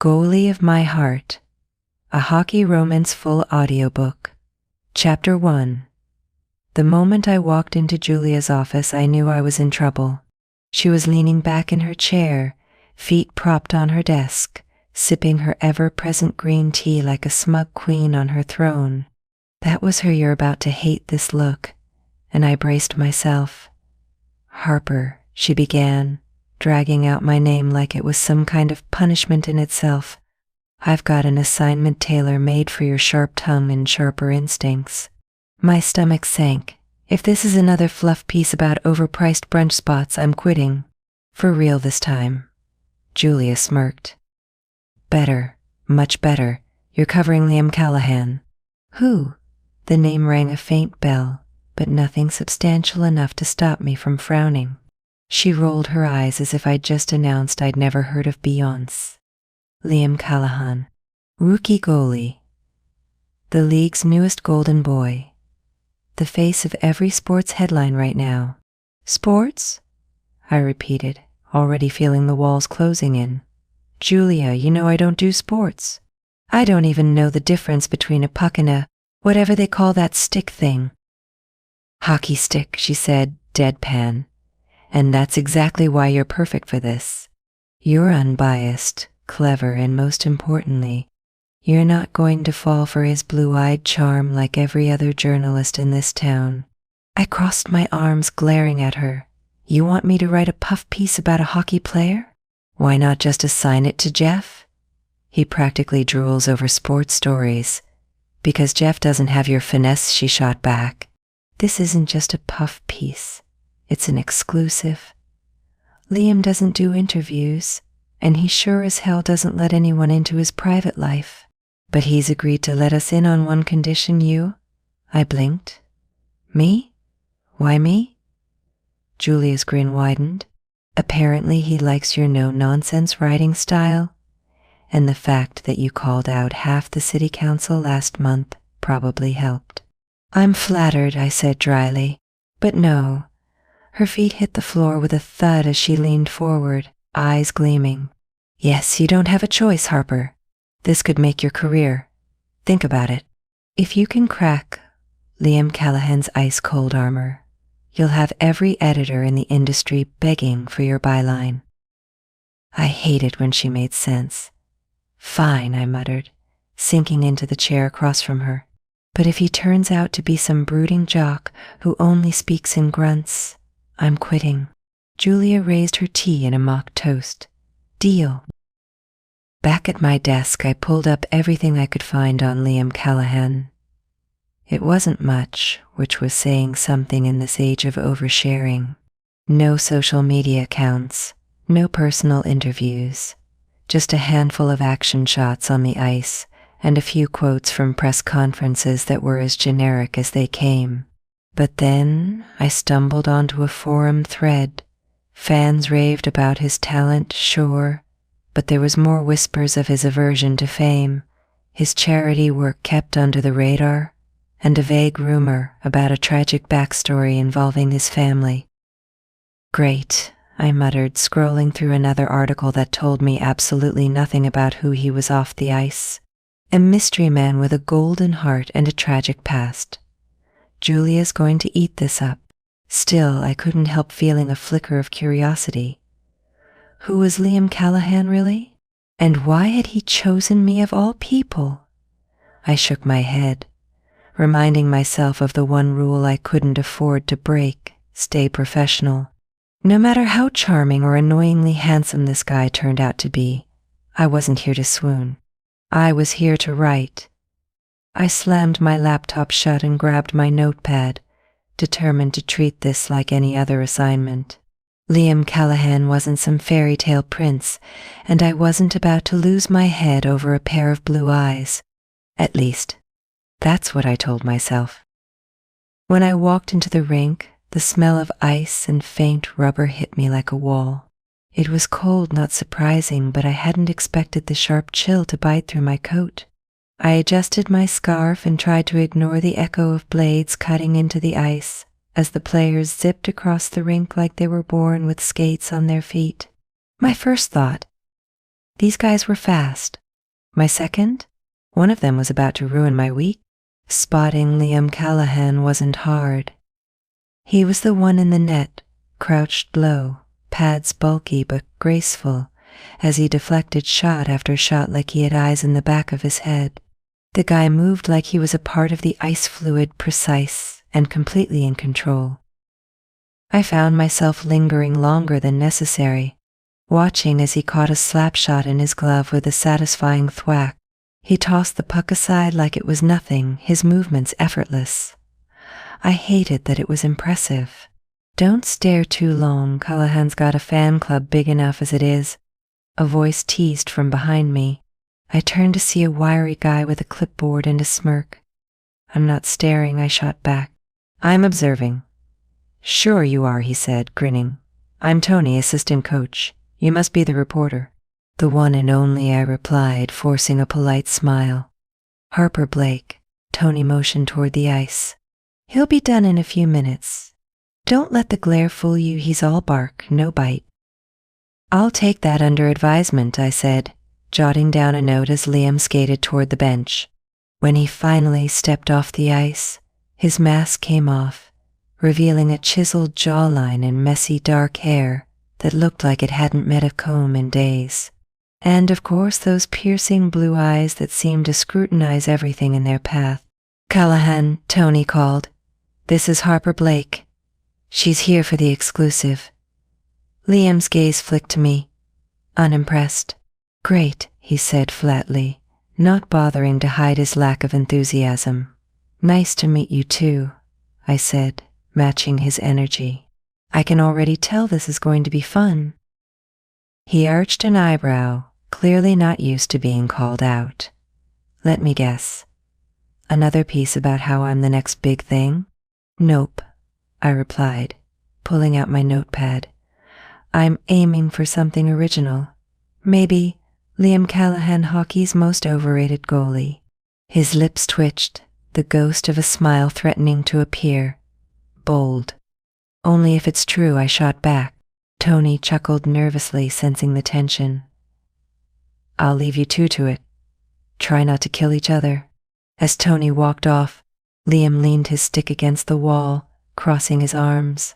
Goalie of My Heart, a hockey romance full audiobook. Chapter 1. The moment I walked into Julia's office, I knew I was in trouble. She was leaning back in her chair, feet propped on her desk, sipping her ever-present green tea like a smug queen on her throne. That was her "you're about to hate this" look, and I braced myself. "Harper," she began, dragging out my name like it was some kind of punishment in itself. "I've got an assignment tailor-made for your sharp tongue and sharper instincts." My stomach sank. If this is another fluff piece about overpriced brunch spots, I'm quitting. For real this time. Julia smirked. "Better, much better. You're covering Liam Callahan." "Who?" The name rang a faint bell, but nothing substantial enough to stop me from frowning. She rolled her eyes as if I'd just announced I'd never heard of Beyonce. "Liam Callahan, rookie goalie. The league's newest golden boy. The face of every sports headline right now." "Sports?" I repeated, already feeling the walls closing in. "Julia, you know I don't do sports. I don't even know the difference between a puck and a whatever they call that stick thing." "Hockey stick," she said, deadpan. "And that's exactly why you're perfect for this. You're unbiased, clever, and most importantly, you're not going to fall for his blue-eyed charm like every other journalist in this town." I crossed my arms, glaring at her. "You want me to write a puff piece about a hockey player? Why not just assign it to Jeff? He practically drools over sports stories." "Because Jeff doesn't have your finesse," she shot back. "This isn't just a puff piece. It's an exclusive. Liam doesn't do interviews, and he sure as hell doesn't let anyone into his private life. But he's agreed to let us in on one condition." "You?" I blinked. "Me? Why me?" Julia's grin widened. "Apparently he likes your no-nonsense writing style, and the fact that you called out half the city council last month probably helped." "I'm flattered," I said dryly. "But no." Her feet hit the floor with a thud as she leaned forward, eyes gleaming. "Yes, you don't have a choice, Harper. This could make your career. Think about it. If you can crack Liam Callahan's ice-cold armor, you'll have every editor in the industry begging for your byline." I hated when she made sense. "Fine," I muttered, sinking into the chair across from her. "But if he turns out to be some brooding jock who only speaks in grunts, I'm quitting." Julia raised her tea in a mock toast. "Deal." Back at my desk, I pulled up everything I could find on Liam Callahan. It wasn't much, which was saying something in this age of oversharing. No social media accounts, no personal interviews, just a handful of action shots on the ice and a few quotes from press conferences that were as generic as they came. But then I stumbled onto a forum thread. Fans raved about his talent, sure, but there was more whispers of his aversion to fame, his charity work kept under the radar, and a vague rumor about a tragic backstory involving his family. "Great," I muttered, scrolling through another article that told me absolutely nothing about who he was off the ice. A mystery man with a golden heart and a tragic past. Julia's going to eat this up. Still, I couldn't help feeling a flicker of curiosity. Who was Liam Callahan, really? And why had he chosen me of all people? I shook my head, reminding myself of the one rule I couldn't afford to break: stay professional. No matter how charming or annoyingly handsome this guy turned out to be, I wasn't here to swoon. I was here to write. I slammed my laptop shut and grabbed my notepad, determined to treat this like any other assignment. Liam Callahan wasn't some fairy tale prince, and I wasn't about to lose my head over a pair of blue eyes. At least, that's what I told myself. When I walked into the rink, the smell of ice and faint rubber hit me like a wall. It was cold, not surprising, but I hadn't expected the sharp chill to bite through my coat. I adjusted my scarf and tried to ignore the echo of blades cutting into the ice as the players zipped across the rink like they were born with skates on their feet. My first thought, These guys were fast. My second? One of them was about to ruin my week. Spotting Liam Callahan wasn't hard. He was the one in the net, crouched low, pads bulky but graceful, as he deflected shot after shot like he had eyes in the back of his head. The guy moved like he was a part of the ice fluid, precise and completely in control. I found myself lingering longer than necessary, watching as he caught a slap shot in his glove with a satisfying thwack. He tossed the puck aside like it was nothing, his movements effortless. I hated that it was impressive. Don't stare too long, Callahan's got a fan club big enough as it is. A voice teased from behind me. I turned to see a wiry guy with a clipboard and a smirk. I'm not staring, I shot back. I'm observing. Sure you are, he said, grinning. I'm Tony, assistant coach. You must be the reporter. The one and only, I replied, forcing a polite smile. Harper Blake. Tony motioned toward the ice. He'll be done in a few minutes. Don't let the glare fool you, he's all bark, no bite. I'll take that under advisement, I said, jotting down a note as Liam skated toward the bench. When he finally stepped off the ice, his mask came off, revealing a chiseled jawline and messy dark hair that looked like it hadn't met a comb in days. And of course those piercing blue eyes that seemed to scrutinize everything in their path. Callahan, Tony called. This is Harper Blake. She's here for the exclusive. Liam's gaze flicked to me, unimpressed. Great, he said flatly, not bothering to hide his lack of enthusiasm. Nice to meet you too, I said, matching his energy. I can already tell this is going to be fun. He arched an eyebrow, clearly not used to being called out. Let me guess. Another piece about how I'm the next big thing? Nope, I replied, pulling out my notepad. I'm aiming for something original. Maybe Liam Callahan, hockey's most overrated goalie. His lips twitched, the ghost of a smile threatening to appear. Bold. Only if it's true, I shot back. Tony chuckled nervously, sensing the tension. I'll leave you two to it. Try not to kill each other. As Tony walked off, Liam leaned his stick against the wall, crossing his arms.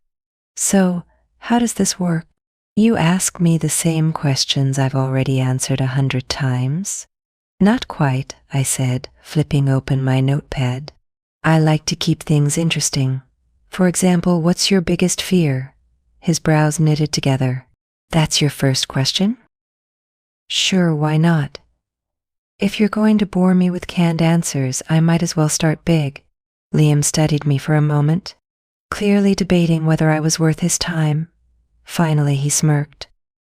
So, how does this work? You ask me the same questions I've already answered 100 times. Not quite, I said, flipping open my notepad. I like to keep things interesting. For example, what's your biggest fear? His brows knitted together. That's your first question? Sure, why not? If you're going to bore me with canned answers, I might as well start big. Liam studied me for a moment, clearly debating whether I was worth his time. Finally, he smirked,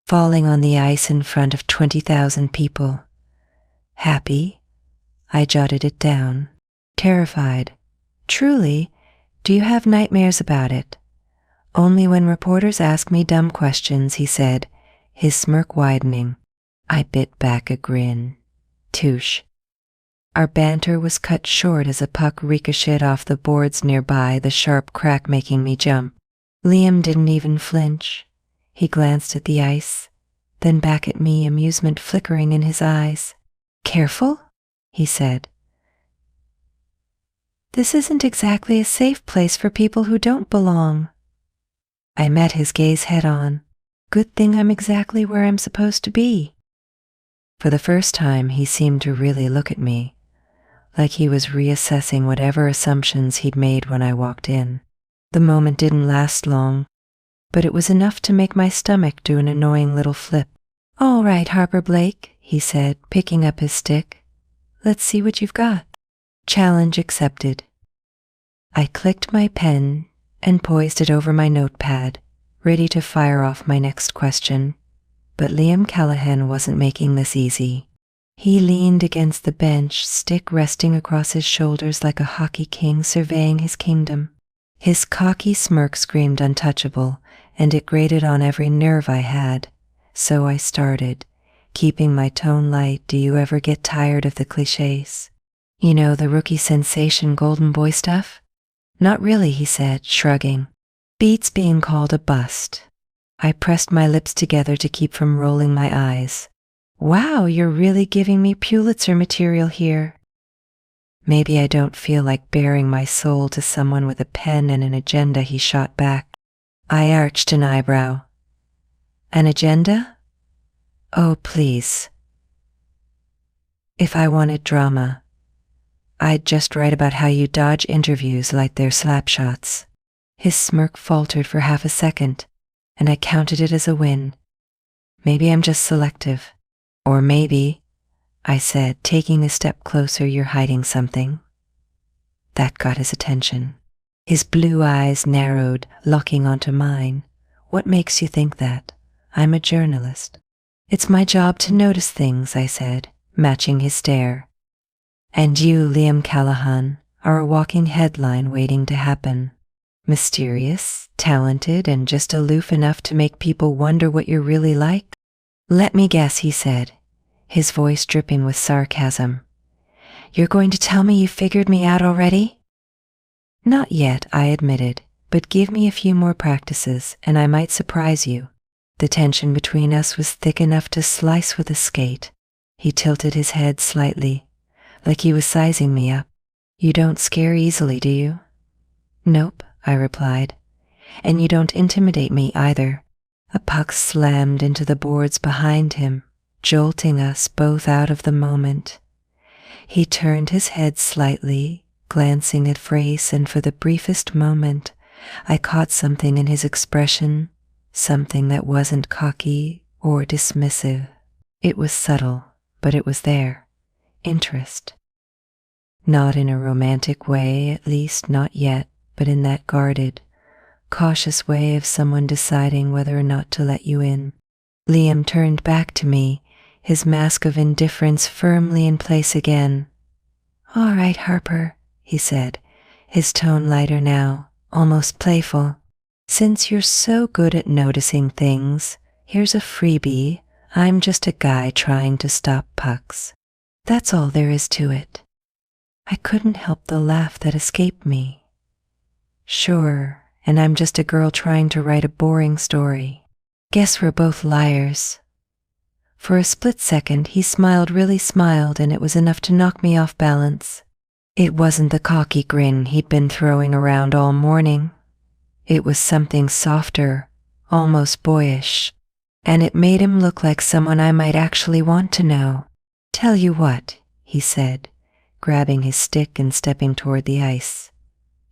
falling on the ice in front of 20,000 people. Happy? I jotted it down. Terrified. Truly? Do you have nightmares about it? Only when reporters ask me dumb questions, he said, his smirk widening. I bit back a grin. Touche. Our banter was cut short as a puck ricocheted off the boards nearby, the sharp crack making me jump. Liam didn't even flinch. He glanced at the ice, then back at me, amusement flickering in his eyes. Careful, he said. This isn't exactly a safe place for people who don't belong. I met his gaze head on. Good thing I'm exactly where I'm supposed to be. For the first time, he seemed to really look at me, like he was reassessing whatever assumptions he'd made when I walked in. The moment didn't last long, but it was enough to make my stomach do an annoying little flip. All right, Harper Blake, he said, picking up his stick. Let's see what you've got. Challenge accepted. I clicked my pen and poised it over my notepad, ready to fire off my next question. But Liam Callahan wasn't making this easy. He leaned against the bench, stick resting across his shoulders like a hockey king surveying his kingdom. His cocky smirk screamed untouchable, and it grated on every nerve I had. So I started, keeping my tone light. Do you ever get tired of the cliches? You know, the rookie sensation golden boy stuff? Not really, he said, shrugging. Beats being called a bust. I pressed my lips together to keep from rolling my eyes. Wow, you're really giving me Pulitzer material here. Maybe I don't feel like baring my soul to someone with a pen and an agenda, he shot back. I arched an eyebrow. An agenda? Oh, please. If I wanted drama, I'd just write about how you dodge interviews like they're slapshots. His smirk faltered for half a second, and I counted it as a win. Maybe I'm just selective. Or maybe, I said, taking a step closer, you're hiding something. That got his attention. His blue eyes narrowed, locking onto mine. What makes you think that? I'm a journalist. It's my job to notice things, I said, matching his stare. And you, Liam Callahan, are a walking headline waiting to happen. Mysterious, talented, and just aloof enough to make people wonder what you're really like? Let me guess, he said, his voice dripping with sarcasm. You're going to tell me you figured me out already? Not yet, I admitted, but give me a few more practices and I might surprise you. The tension between us was thick enough to slice with a skate. He tilted his head slightly, like he was sizing me up. You don't scare easily, do you? Nope, I replied. And you don't intimidate me either. A puck slammed into the boards behind him, jolting us both out of the moment. He turned his head slightly, glancing at Frace, and for the briefest moment, I caught something in his expression, something that wasn't cocky or dismissive. It was subtle, but it was there. Interest. Not in a romantic way, at least not yet, but in that guarded, cautious way of someone deciding whether or not to let you in. Liam turned back to me, his mask of indifference firmly in place again. All right, Harper, he said, his tone lighter now, almost playful. Since you're so good at noticing things, here's a freebie. I'm just a guy trying to stop pucks. That's all there is to it. I couldn't help the laugh that escaped me. Sure, and I'm just a girl trying to write a boring story. Guess we're both liars. For a split second, he really smiled, and it was enough to knock me off balance. It wasn't the cocky grin he'd been throwing around all morning. It was something softer, almost boyish, and it made him look like someone I might actually want to know. Tell you what, he said, grabbing his stick and stepping toward the ice.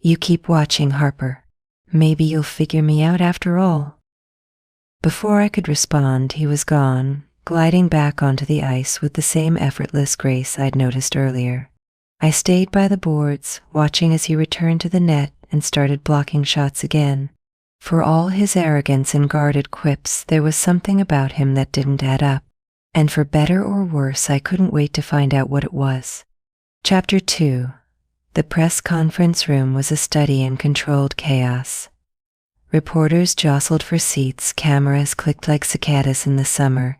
You keep watching, Harper. Maybe you'll figure me out after all. Before I could respond, he was gone, gliding back onto the ice with the same effortless grace I'd noticed earlier. I stayed by the boards, watching as he returned to the net and started blocking shots again. For all his arrogance and guarded quips, there was something about him that didn't add up. And for better or worse, I couldn't wait to find out what it was. Chapter 2. The press conference room was a study in controlled chaos. Reporters jostled for seats, cameras clicked like cicadas in the summer,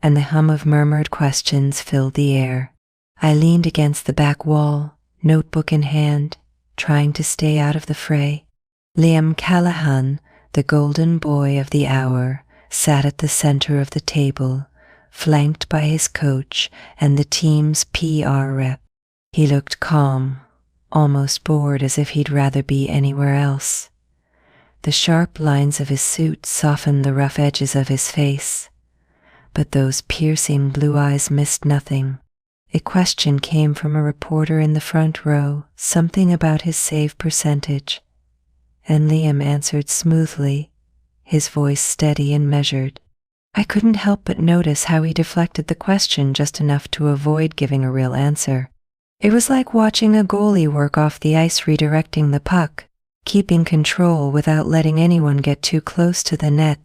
and the hum of murmured questions filled the air. I leaned against the back wall, notebook in hand, trying to stay out of the fray. Liam Callahan, the golden boy of the hour, sat at the center of the table, flanked by his coach and the team's PR rep. He looked calm, almost bored, as if he'd rather be anywhere else. The sharp lines of his suit softened the rough edges of his face, but those piercing blue eyes missed nothing. A question came from a reporter in the front row, something about his save percentage, and Liam answered smoothly, his voice steady and measured. I couldn't help but notice how he deflected the question just enough to avoid giving a real answer. It was like watching a goalie work off the ice, redirecting the puck, keeping control without letting anyone get too close to the net.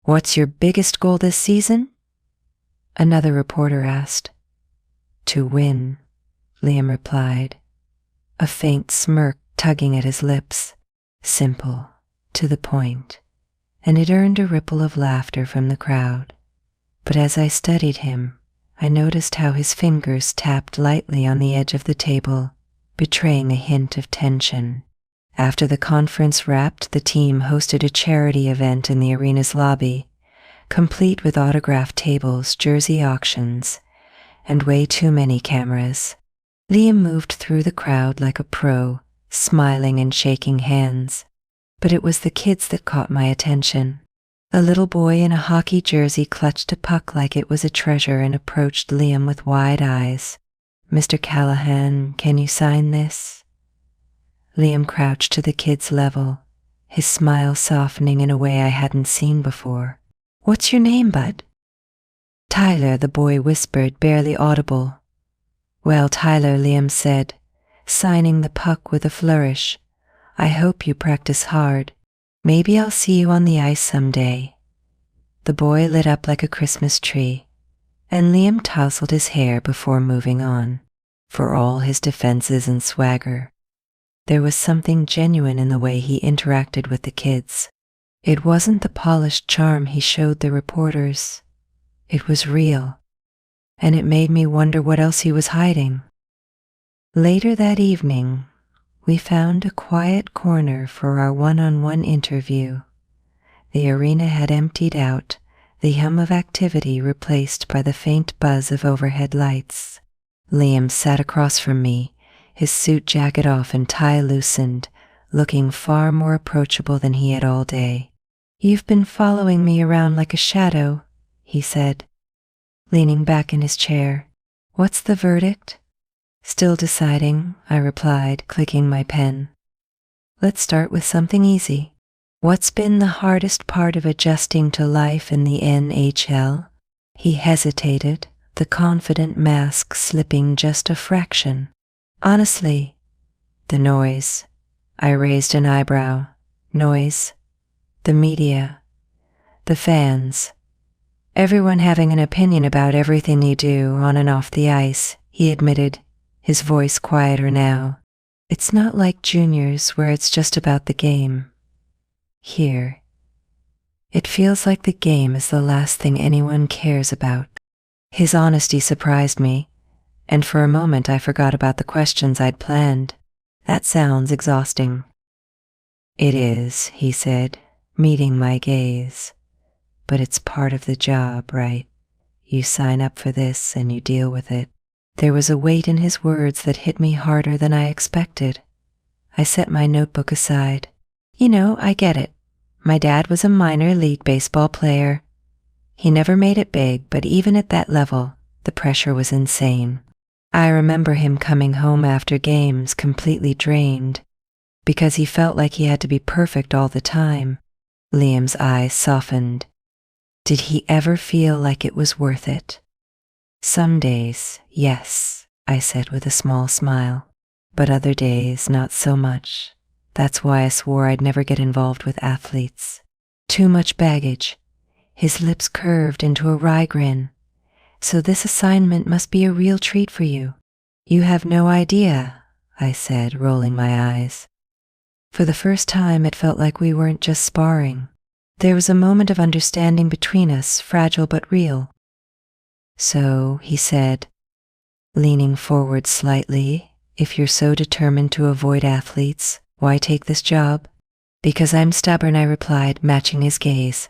What's your biggest goal this season? Another reporter asked. To win, Liam replied, a faint smirk tugging at his lips. Simple, to the point, and it earned a ripple of laughter from the crowd. But as I studied him, I noticed how his fingers tapped lightly on the edge of the table, betraying a hint of tension. After the conference wrapped, the team hosted a charity event in the arena's lobby. complete with autograph tables, jersey auctions, and way too many cameras. Liam moved through the crowd like a pro, smiling and shaking hands. But it was the kids that caught my attention. A little boy in a hockey jersey clutched a puck like it was a treasure and approached Liam with wide eyes. "Mr. Callahan, can you sign this?" Liam crouched to the kid's level, his smile softening in a way I hadn't seen before. "What's your name, bud?" "Tyler," the boy whispered, barely audible. "Well, Tyler," Liam said, signing the puck with a flourish, "I hope you practice hard. Maybe I'll see you on the ice someday." The boy lit up like a Christmas tree, and Liam tousled his hair before moving on. For all his defenses and swagger, there was something genuine in the way he interacted with the kids. It wasn't the polished charm he showed the reporters. It was real, and it made me wonder what else he was hiding. Later that evening, we found a quiet corner for our one-on-one interview. The arena had emptied out, the hum of activity replaced by the faint buzz of overhead lights. Liam sat across from me, his suit jacket off and tie loosened, looking far more approachable than he had all day. "You've been following me around like a shadow," he said, leaning back in his chair. "What's the verdict?" "Still deciding," I replied, clicking my pen. "Let's start with something easy. What's been the hardest part of adjusting to life in the NHL?" He hesitated, the confident mask slipping just a fraction. "Honestly, the noise." I raised an eyebrow. "Noise? The media, the fans, everyone having an opinion about everything you do on and off the ice," he admitted, his voice quieter now. "It's not like juniors where it's just about the game. Here, it feels like the game is the last thing anyone cares about." His honesty surprised me, and for a moment I forgot about the questions I'd planned. "That sounds exhausting." "It is," he said, meeting my gaze. "But it's part of the job, right? You sign up for this and you deal with it." There was a weight in his words that hit me harder than I expected. I set my notebook aside. "You know, I get it. My dad was a minor league baseball player. He never made it big, but even at that level, the pressure was insane. I remember him coming home after games completely drained, because he felt like he had to be perfect all the time." Liam's eyes softened. "Did he ever feel like it was worth it?" "Some days, yes," I said with a small smile. "But other days, not so much. That's why I swore I'd never get involved with athletes. Too much baggage." His lips curved into a wry grin. "So this assignment must be a real treat for you." "You have no idea," I said, rolling my eyes. For the first time, it felt like we weren't just sparring. There was a moment of understanding between us, fragile but real. "So," he said, leaning forward slightly, "if you're so determined to avoid athletes, why take this job?" "Because I'm stubborn," I replied, matching his gaze.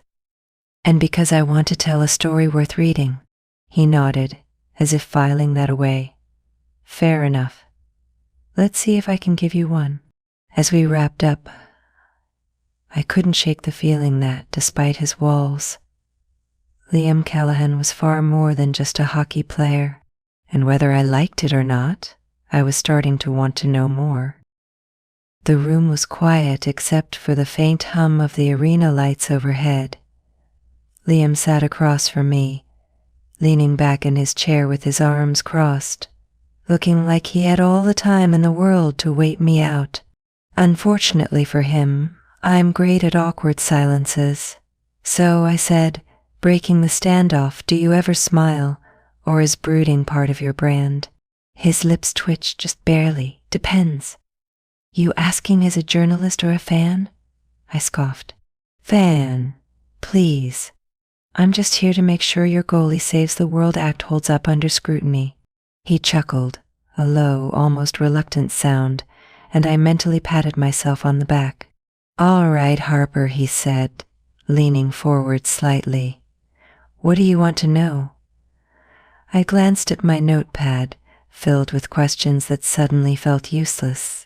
"And because I want to tell a story worth reading." He nodded, as if filing that away. "Fair enough. Let's see if I can give you one." As we wrapped up, I couldn't shake the feeling that, despite his walls, Liam Callahan was far more than just a hockey player, and whether I liked it or not, I was starting to want to know more. The room was quiet except for the faint hum of the arena lights overhead. Liam sat across from me, leaning back in his chair with his arms crossed, looking like he had all the time in the world to wait me out. Unfortunately for him, I'm great at awkward silences. "So," I said, breaking the standoff, "do you ever smile, or is brooding part of your brand?" His lips twitched just barely. "Depends." "You asking as a journalist or a fan?" I scoffed. "Fan, please. I'm just here to make sure your goalie saves the world act holds up under scrutiny." He chuckled, a low, almost reluctant sound, and I mentally patted myself on the back. "All right, Harper," he said, leaning forward slightly. What do you want to know? I glanced at my notepad, filled with questions that suddenly felt useless.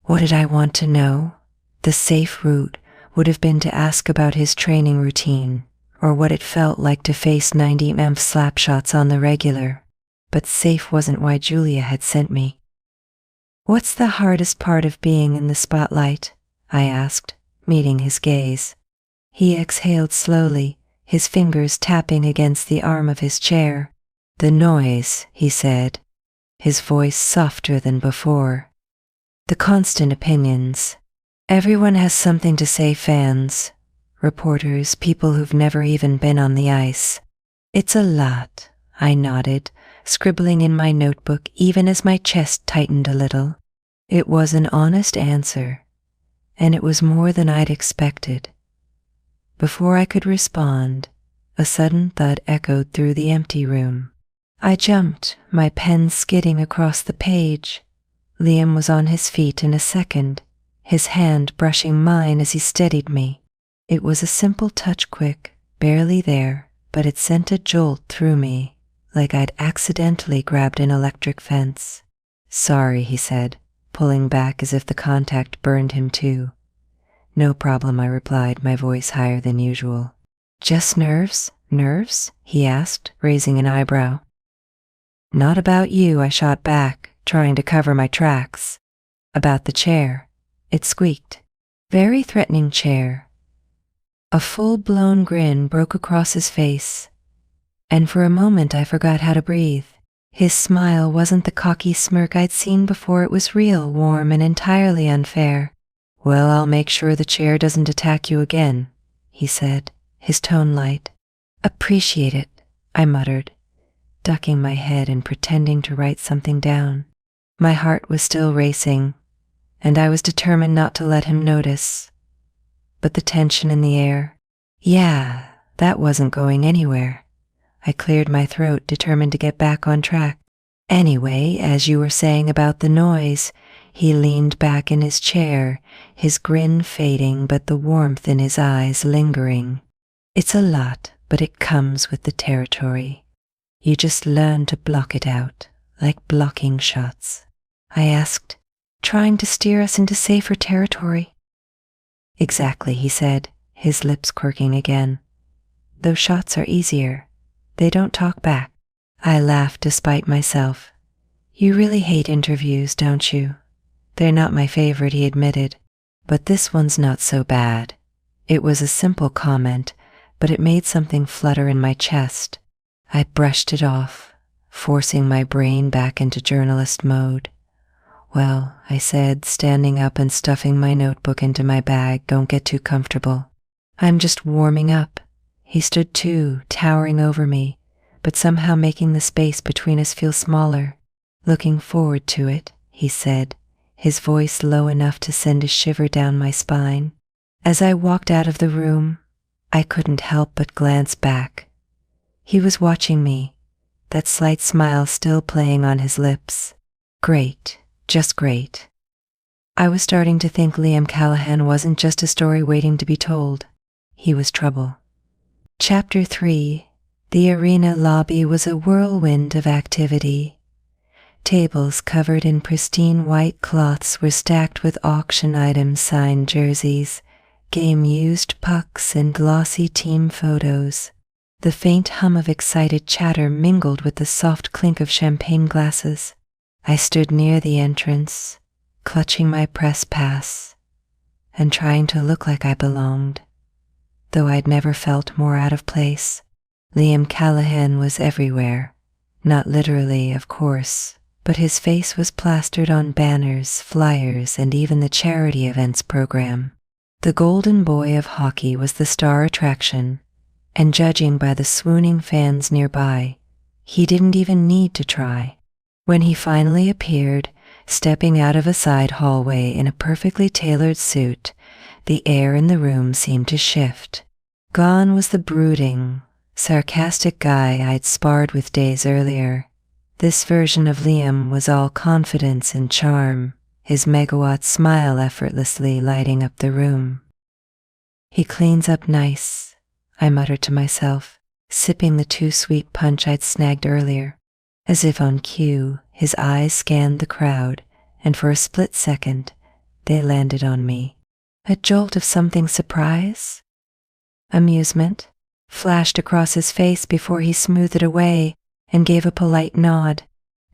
What did I want to know? The safe route would have been to ask about his training routine, or what it felt like to face 90 slap shots on the regular. But safe wasn't why Julia had sent me. What's the hardest part of being in the spotlight? I asked, meeting his gaze. He exhaled slowly, his fingers tapping against the arm of his chair. The noise, he said, his voice softer than before. The constant opinions. Everyone has something to say, fans, reporters, people who've never even been on the ice. It's a lot, I nodded, scribbling in my notebook even as my chest tightened a little. It was an honest answer, and it was more than I'd expected. Before I could respond, a sudden thud echoed through the empty room. I jumped, my pen skidding across the page. Liam was on his feet in a second, his hand brushing mine as he steadied me. It was a simple touch, quick, barely there, but it sent a jolt through me, like I'd accidentally grabbed an electric fence. Sorry, he said, pulling back as if the contact burned him too. No problem, I replied, my voice higher than usual. Just nerves? Nerves? He asked, raising an eyebrow. Not about you, I shot back, trying to cover my tracks. About the chair. It squeaked. Very threatening chair. A full-blown grin broke across his face, and for a moment I forgot how to breathe. His smile wasn't the cocky smirk I'd seen before, it was real, warm, and entirely unfair. Well, I'll make sure the chair doesn't attack you again, he said, his tone light. Appreciate it, I muttered, ducking my head and pretending to write something down. My heart was still racing, and I was determined not to let him notice. But the tension in the air, yeah, that wasn't going anywhere. I cleared my throat, determined to get back on track. Anyway, as you were saying about the noise, he leaned back in his chair, his grin fading but the warmth in his eyes lingering. It's a lot, but it comes with the territory. You just learn to block it out, like blocking shots. I asked, trying to steer us into safer territory. Exactly, he said, his lips quirking again. Those shots are easier. They don't talk back. I laughed despite myself. You really hate interviews, don't you? They're not my favorite, he admitted. But this one's not so bad. It was a simple comment, but it made something flutter in my chest. I brushed it off, forcing my brain back into journalist mode. Well, I said, standing up and stuffing my notebook into my bag, don't get too comfortable. I'm just warming up. He stood too, towering over me, but somehow making the space between us feel smaller. Looking forward to it, he said, his voice low enough to send a shiver down my spine. As I walked out of the room, I couldn't help but glance back. He was watching me, that slight smile still playing on his lips. Great, just great. I was starting to think Liam Callahan wasn't just a story waiting to be told. He was trouble. Chapter 3. The arena lobby was a whirlwind of activity. Tables covered in pristine white cloths were stacked with auction items, signed jerseys, game-used pucks, and glossy team photos. The faint hum of excited chatter mingled with the soft clink of champagne glasses. I stood near the entrance, clutching my press pass, and trying to look like I belonged, though I'd never felt more out of place. Liam Callahan was everywhere, not literally, of course, but his face was plastered on banners, flyers, and even the charity events program. The golden boy of hockey was the star attraction, and judging by the swooning fans nearby, he didn't even need to try. When he finally appeared, stepping out of a side hallway in a perfectly tailored suit, the air in the room seemed to shift. Gone was the brooding, sarcastic guy I'd sparred with days earlier. This version of Liam was all confidence and charm, his megawatt smile effortlessly lighting up the room. He cleans up nice, I muttered to myself, sipping the too sweet punch I'd snagged earlier. As if on cue, his eyes scanned the crowd, and for a split second, they landed on me. A jolt of something surprise? Amusement flashed across his face before he smoothed it away and gave a polite nod.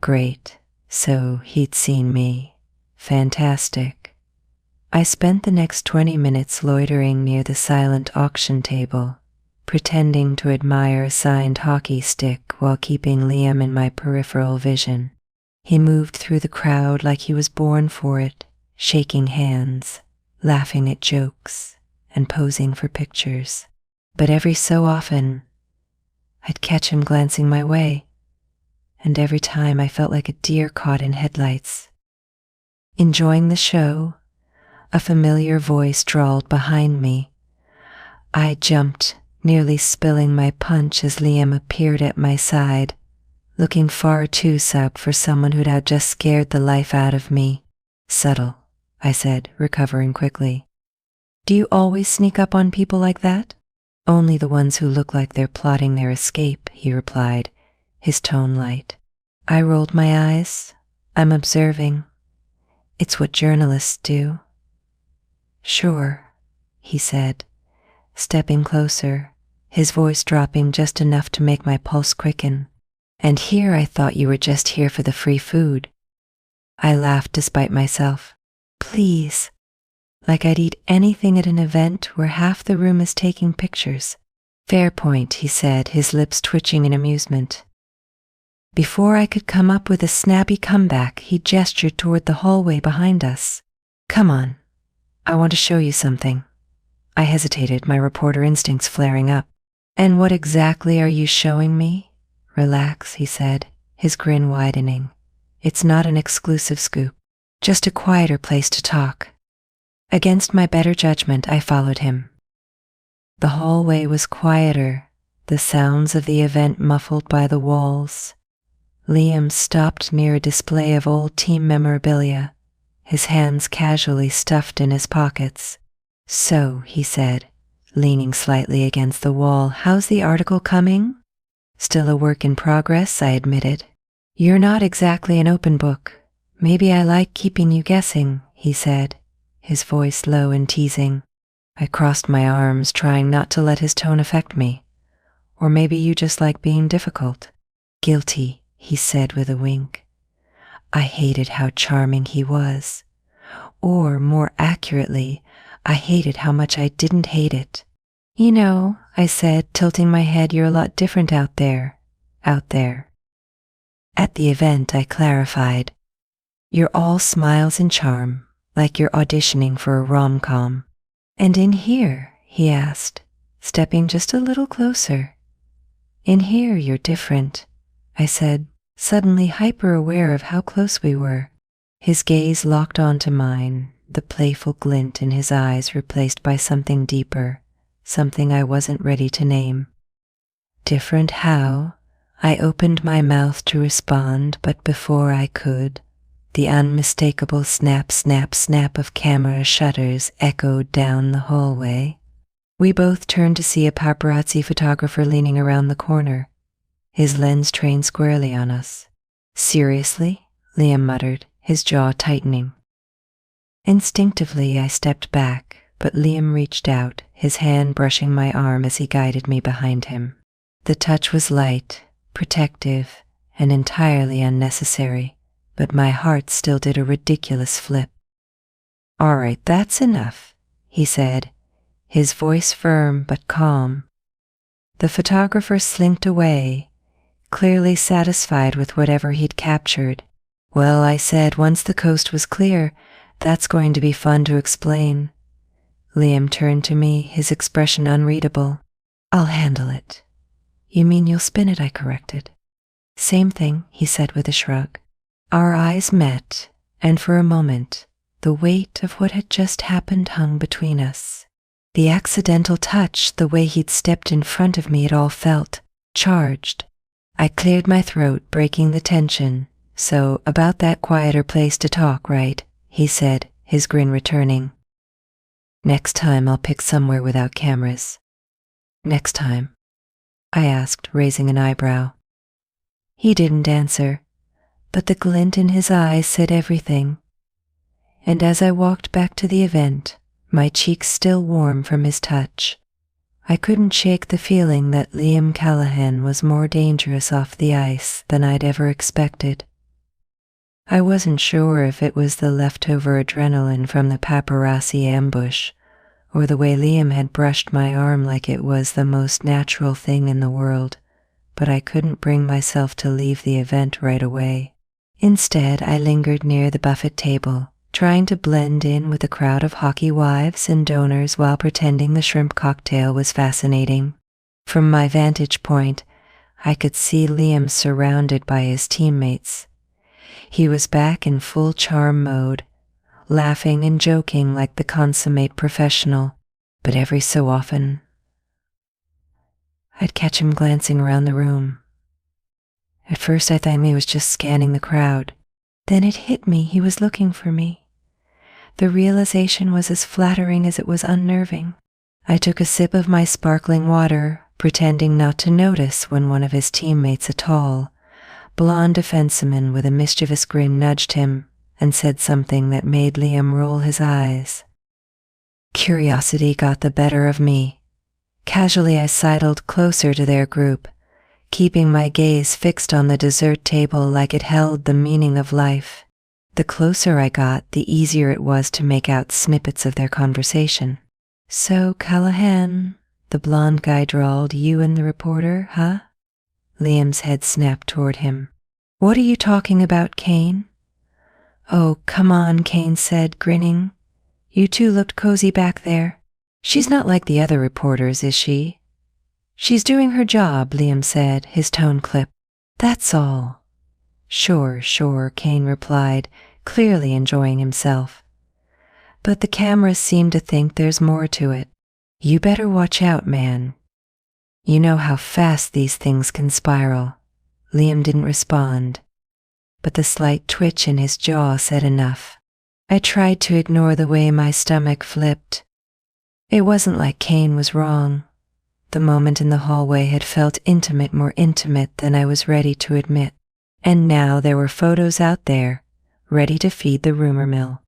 Great, so he'd seen me. Fantastic. I spent the next 20 minutes loitering near the silent auction table, pretending to admire a signed hockey stick while keeping Liam in my peripheral vision. He moved through the crowd like he was born for it, shaking hands, laughing at jokes, and posing for pictures. But every so often, I'd catch him glancing my way, and every time I felt like a deer caught in headlights. Enjoying the show, a familiar voice drawled behind me. I jumped, nearly spilling my punch as Liam appeared at my side, looking far too sub for someone who'd have just scared the life out of me. Subtle, I said, recovering quickly. Do you always sneak up on people like that? Only the ones who look like they're plotting their escape, he replied, his tone light. I rolled my eyes. I'm observing. It's what journalists do. Sure, he said, stepping closer, his voice dropping just enough to make my pulse quicken. And here I thought you were just here for the free food. I laughed despite myself. Please. Like I'd eat anything at an event where half the room is taking pictures. Fair point, he said, his lips twitching in amusement. Before I could come up with a snappy comeback, he gestured toward the hallway behind us. Come on, I want to show you something. I hesitated, my reporter instincts flaring up. And what exactly are you showing me? Relax, he said, his grin widening. It's not an exclusive scoop, just a quieter place to talk. Against my better judgment, I followed him. The hallway was quieter, the sounds of the event muffled by the walls. Liam stopped near a display of old team memorabilia, his hands casually stuffed in his pockets. So, he said, leaning slightly against the wall, how's the article coming? Still a work in progress, I admitted. You're not exactly an open book. Maybe I like keeping you guessing, he said, his voice low and teasing. I crossed my arms, trying not to let his tone affect me. Or maybe you just like being difficult. Guilty, he said with a wink. I hated how charming he was. Or, more accurately, I hated how much I didn't hate it. You know, I said, tilting my head, you're a lot different out there. Out there. At the event, I clarified. You're all smiles and charm, like you're auditioning for a rom-com. And in here, he asked, stepping just a little closer. In here, you're different, I said, suddenly hyper-aware of how close we were. His gaze locked onto mine, the playful glint in his eyes replaced by something deeper, something I wasn't ready to name. Different how? I opened my mouth to respond, but before I could, the unmistakable snap, snap, snap of camera shutters echoed down the hallway. We both turned to see a paparazzi photographer leaning around the corner, his lens trained squarely on us. Seriously? Liam muttered, his jaw tightening. Instinctively, I stepped back, but Liam reached out, his hand brushing my arm as he guided me behind him. The touch was light, protective, and entirely unnecessary, but my heart still did a ridiculous flip. All right, that's enough, he said, his voice firm but calm. The photographer slinked away, clearly satisfied with whatever he'd captured. Well, I said, once the coast was clear, that's going to be fun to explain. Liam turned to me, his expression unreadable. I'll handle it. You mean you'll spin it, I corrected. Same thing, he said with a shrug. Our eyes met, and for a moment, the weight of what had just happened hung between us. The accidental touch, the way he'd stepped in front of me, it all felt charged. I cleared my throat, breaking the tension. So, about that quieter place to talk, right? He said, his grin returning. Next time I'll pick somewhere without cameras. Next time. I asked, raising an eyebrow. He didn't answer, but the glint in his eyes said everything. And as I walked back to the event, my cheeks still warm from his touch, I couldn't shake the feeling that Liam Callahan was more dangerous off the ice than I'd ever expected. I wasn't sure if it was the leftover adrenaline from the paparazzi ambush, or the way Liam had brushed my arm like it was the most natural thing in the world, but I couldn't bring myself to leave the event right away. Instead, I lingered near the buffet table, trying to blend in with the crowd of hockey wives and donors while pretending the shrimp cocktail was fascinating. From my vantage point, I could see Liam surrounded by his teammates. He was back in full charm mode, laughing and joking like the consummate professional, but every so often, I'd catch him glancing around the room. At first I thought he was just scanning the crowd. Then it hit me he was looking for me. The realization was as flattering as it was unnerving. I took a sip of my sparkling water, pretending not to notice when one of his teammates, a tall, blonde defenseman with a mischievous grin, nudged him and said something that made Liam roll his eyes. Curiosity got the better of me. Casually I sidled closer to their group, keeping my gaze fixed on the dessert table like it held the meaning of life. The closer I got, the easier it was to make out snippets of their conversation. "So, Callahan," the blonde guy drawled, "you and the reporter, huh?" Liam's head snapped toward him. "What are you talking about, Kane?" "Oh, come on," Kane said, grinning. "You two looked cozy back there. She's not like the other reporters, is she?" "She's doing her job," Liam said, his tone clipped. "That's all." Sure, Kane replied, clearly enjoying himself. "But the cameras seem to think there's more to it. You better watch out, man. You know how fast these things can spiral." Liam didn't respond, but the slight twitch in his jaw said enough. I tried to ignore the way my stomach flipped. It wasn't like Kane was wrong. The moment in the hallway had felt intimate, more intimate than I was ready to admit. And now there were photos out there, ready to feed the rumor mill.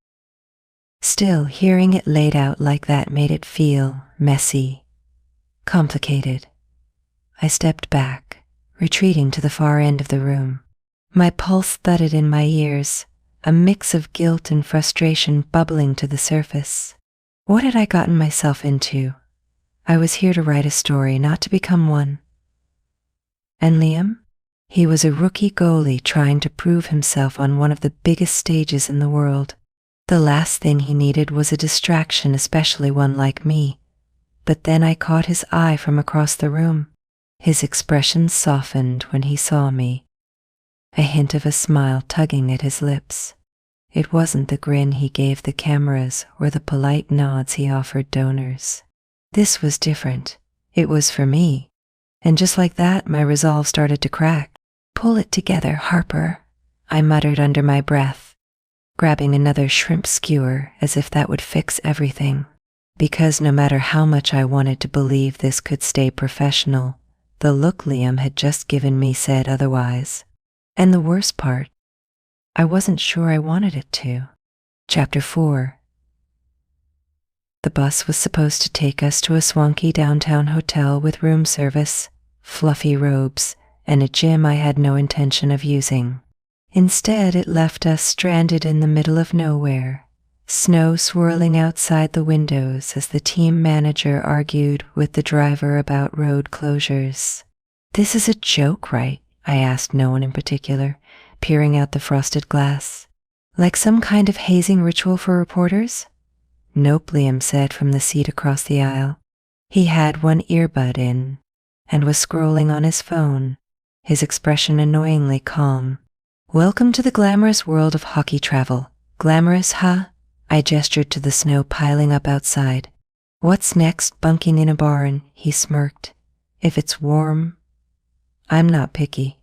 Still, hearing it laid out like that made it feel messy, complicated. I stepped back, retreating to the far end of the room. My pulse thudded in my ears, a mix of guilt and frustration bubbling to the surface. What had I gotten myself into? I was here to write a story, not to become one. And Liam? He was a rookie goalie trying to prove himself on one of the biggest stages in the world. The last thing he needed was a distraction, especially one like me. But then I caught his eye from across the room. His expression softened when he saw me, a hint of a smile tugging at his lips. It wasn't the grin he gave the cameras or the polite nods he offered donors. This was different. It was for me. And just like that, my resolve started to crack. "Pull it together, Harper," I muttered under my breath, grabbing another shrimp skewer as if that would fix everything. Because no matter how much I wanted to believe this could stay professional, the look Liam had just given me said otherwise. And the worst part, I wasn't sure I wanted it to. Chapter 4. The bus was supposed to take us to a swanky downtown hotel with room service, fluffy robes, and a gym I had no intention of using. Instead, it left us stranded in the middle of nowhere, snow swirling outside the windows as the team manager argued with the driver about road closures. "This is a joke, right?" I asked no one in particular, peering out the frosted glass. "Like some kind of hazing ritual for reporters?" "Nope," Liam said from the seat across the aisle. He had one earbud in and was scrolling on his phone, his expression annoyingly calm. "Welcome to the glamorous world of hockey travel. Glamorous, huh?" I gestured to the snow piling up outside. "What's next, bunking in a barn?" he smirked. "If it's warm, I'm not picky."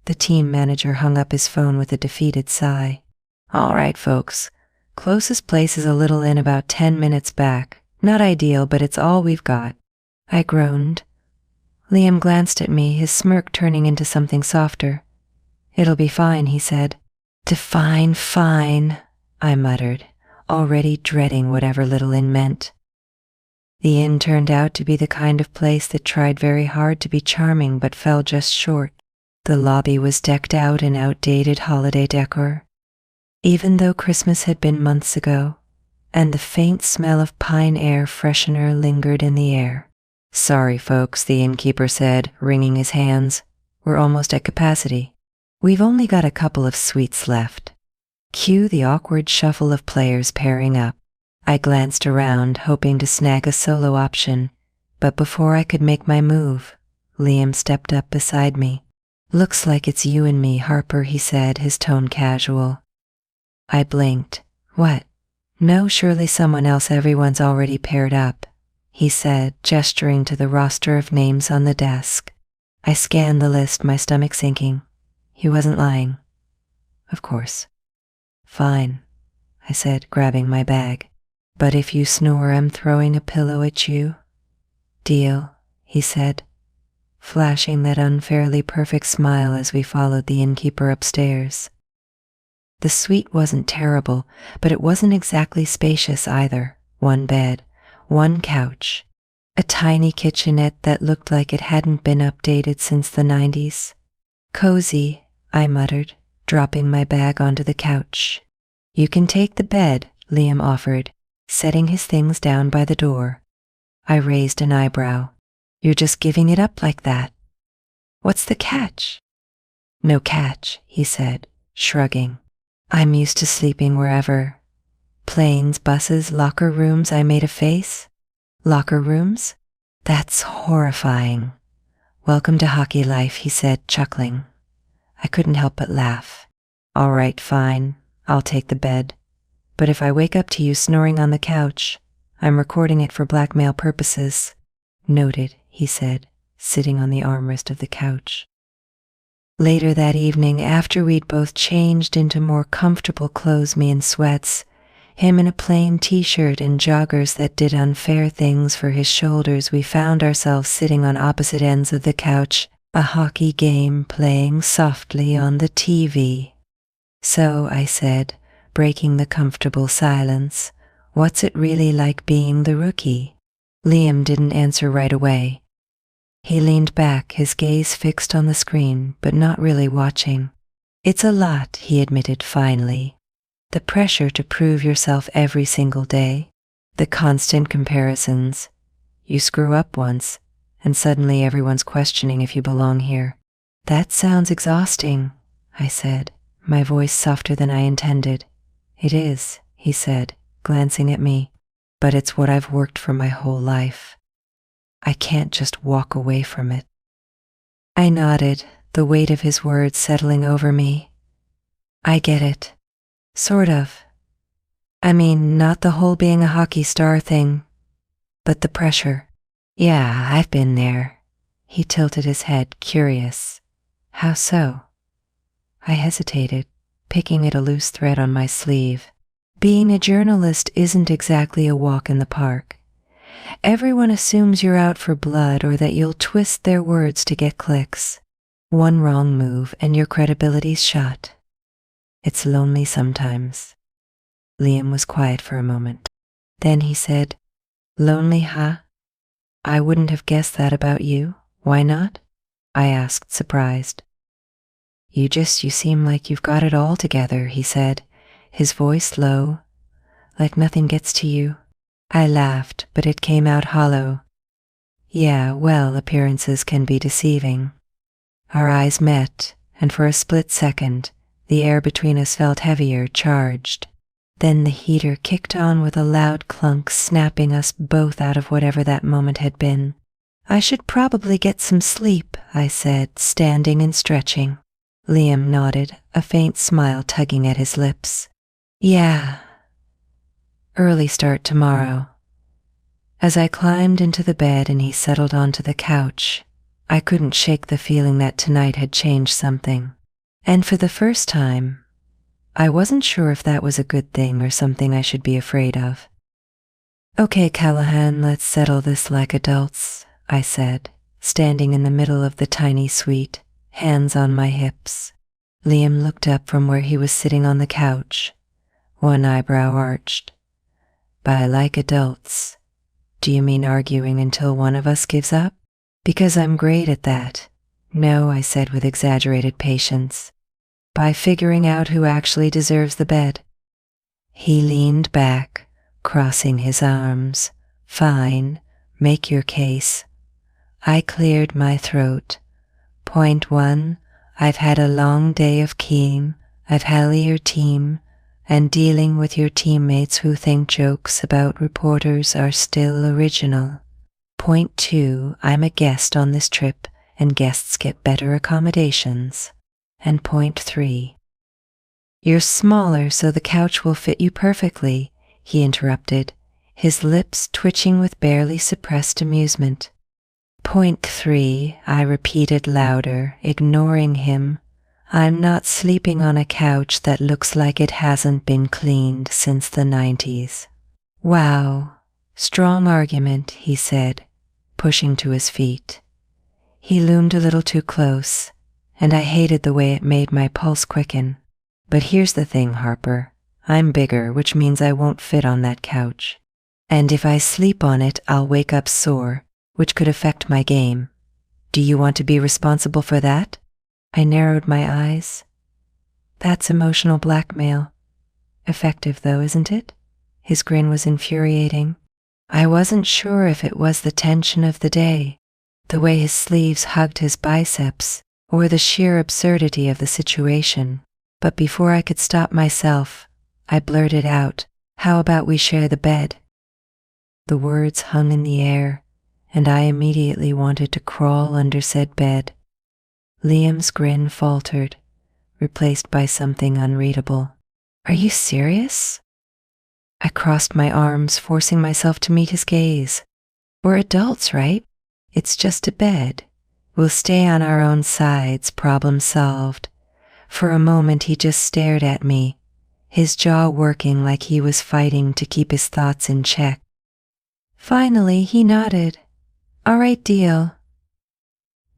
The team manager hung up his phone with a defeated sigh. "All right, folks. Closest place is a little in about 10 minutes back. Not ideal, but it's all we've got." I groaned. Liam glanced at me, his smirk turning into something softer. "It'll be fine," he said. "Define fine," I muttered, already dreading whatever little inn meant. The inn turned out to be the kind of place that tried very hard to be charming but fell just short. The lobby was decked out in outdated holiday decor, even though Christmas had been months ago, and the faint smell of pine air freshener lingered in the air. "Sorry, folks," the innkeeper said, wringing his hands. "We're almost at capacity. We've only got a couple of suites left." Cue the awkward shuffle of players pairing up. I glanced around, hoping to snag a solo option, but before I could make my move, Liam stepped up beside me. "Looks like it's you and me, Harper," he said, his tone casual. I blinked. "What? No, surely someone else. Everyone's already paired up," he said, gesturing to the roster of names on the desk. I scanned the list, my stomach sinking. He wasn't lying. Of course. "Fine," I said, grabbing my bag. "But if you snore, I'm throwing a pillow at you." "Deal," he said, flashing that unfairly perfect smile as we followed the innkeeper upstairs. The suite wasn't terrible, but it wasn't exactly spacious either. One bed, one couch, a tiny kitchenette that looked like it hadn't been updated since the 90s. "Cozy," I muttered, dropping my bag onto the couch. "You can take the bed," Liam offered, setting his things down by the door. I raised an eyebrow. "You're just giving it up like that. What's the catch?" "No catch," he said, shrugging. "I'm used to sleeping wherever. Planes, buses, locker rooms." I made a face. "Locker rooms? That's horrifying." "Welcome to hockey life," he said, chuckling. I couldn't help but laugh. "All right, fine. I'll take the bed. But if I wake up to you snoring on the couch, I'm recording it for blackmail purposes." "Noted," he said, sitting on the armrest of the couch. Later that evening, after we'd both changed into more comfortable clothes, me in sweats, him in a plain t-shirt and joggers that did unfair things for his shoulders, we found ourselves sitting on opposite ends of the couch, a hockey game playing softly on the TV. "So," I said, breaking the comfortable silence, "what's it really like being the rookie?" Liam didn't answer right away. He leaned back, his gaze fixed on the screen, but not really watching. "It's a lot," he admitted finally. "The pressure to prove yourself every single day, the constant comparisons. You screw up once, and suddenly everyone's questioning if you belong here." "That sounds exhausting," I said, my voice softer than I intended. "It is," he said, glancing at me, "but it's what I've worked for my whole life. I can't just walk away from it." I nodded, the weight of his words settling over me. "I get it. Sort of. I mean, not the whole being a hockey star thing, but the pressure. Yeah, I've been there." He tilted his head, curious. "How so?" I hesitated, picking at a loose thread on my sleeve. "Being a journalist isn't exactly a walk in the park. Everyone assumes you're out for blood or that you'll twist their words to get clicks. One wrong move and your credibility's shot. It's lonely sometimes." Liam was quiet for a moment. Then he said, "Lonely, huh? I wouldn't have guessed that about you. Why not?" I asked, surprised. You seem like you've got it all together," he said, his voice low, "like nothing gets to you." I laughed, but it came out hollow. "Yeah, well, appearances can be deceiving." Our eyes met, and for a split second, the air between us felt heavier, charged. Then the heater kicked on with a loud clunk, snapping us both out of whatever that moment had been. "I should probably get some sleep," I said, standing and stretching. Liam nodded, a faint smile tugging at his lips. "Yeah. Early start tomorrow." As I climbed into the bed and he settled onto the couch, I couldn't shake the feeling that tonight had changed something. And for the first time, I wasn't sure if that was a good thing or something I should be afraid of. "Okay, Callahan, let's settle this like adults," I said, standing in the middle of the tiny suite, hands on my hips. Liam looked up from where he was sitting on the couch, one eyebrow arched. By like adults, do you mean arguing until one of us gives up? Because I'm great at that. No, I said with exaggerated patience. By figuring out who actually deserves the bed. He leaned back, crossing his arms. Fine, make your case. I cleared my throat. Point 1, I've had a long day of keying. I've held your team, and dealing with your teammates who think jokes about reporters are still original. Point 2, I'm a guest on this trip, and guests get better accommodations. And point 3, you're smaller so the couch will fit you perfectly, he interrupted, his lips twitching with barely suppressed amusement. Point 3, I repeated louder, ignoring him. I'm not sleeping on a couch that looks like it hasn't been cleaned since the 90s. Wow, strong argument, he said, pushing to his feet. He loomed a little too close, and I hated the way it made my pulse quicken. But here's the thing, Harper. I'm bigger, which means I won't fit on that couch. And if I sleep on it, I'll wake up sore, which could affect my game. Do you want to be responsible for that? I narrowed my eyes. That's emotional blackmail. Effective though, isn't it? His grin was infuriating. I wasn't sure if it was the tension of the day, the way his sleeves hugged his biceps, or the sheer absurdity of the situation. But before I could stop myself, I blurted out, how about we share the bed? The words hung in the air, and I immediately wanted to crawl under said bed. Liam's grin faltered, replaced by something unreadable. Are you serious? I crossed my arms, forcing myself to meet his gaze. We're adults, right? It's just a bed. We'll stay on our own sides, problem solved. For a moment he just stared at me, his jaw working like he was fighting to keep his thoughts in check. Finally he nodded. All right, deal.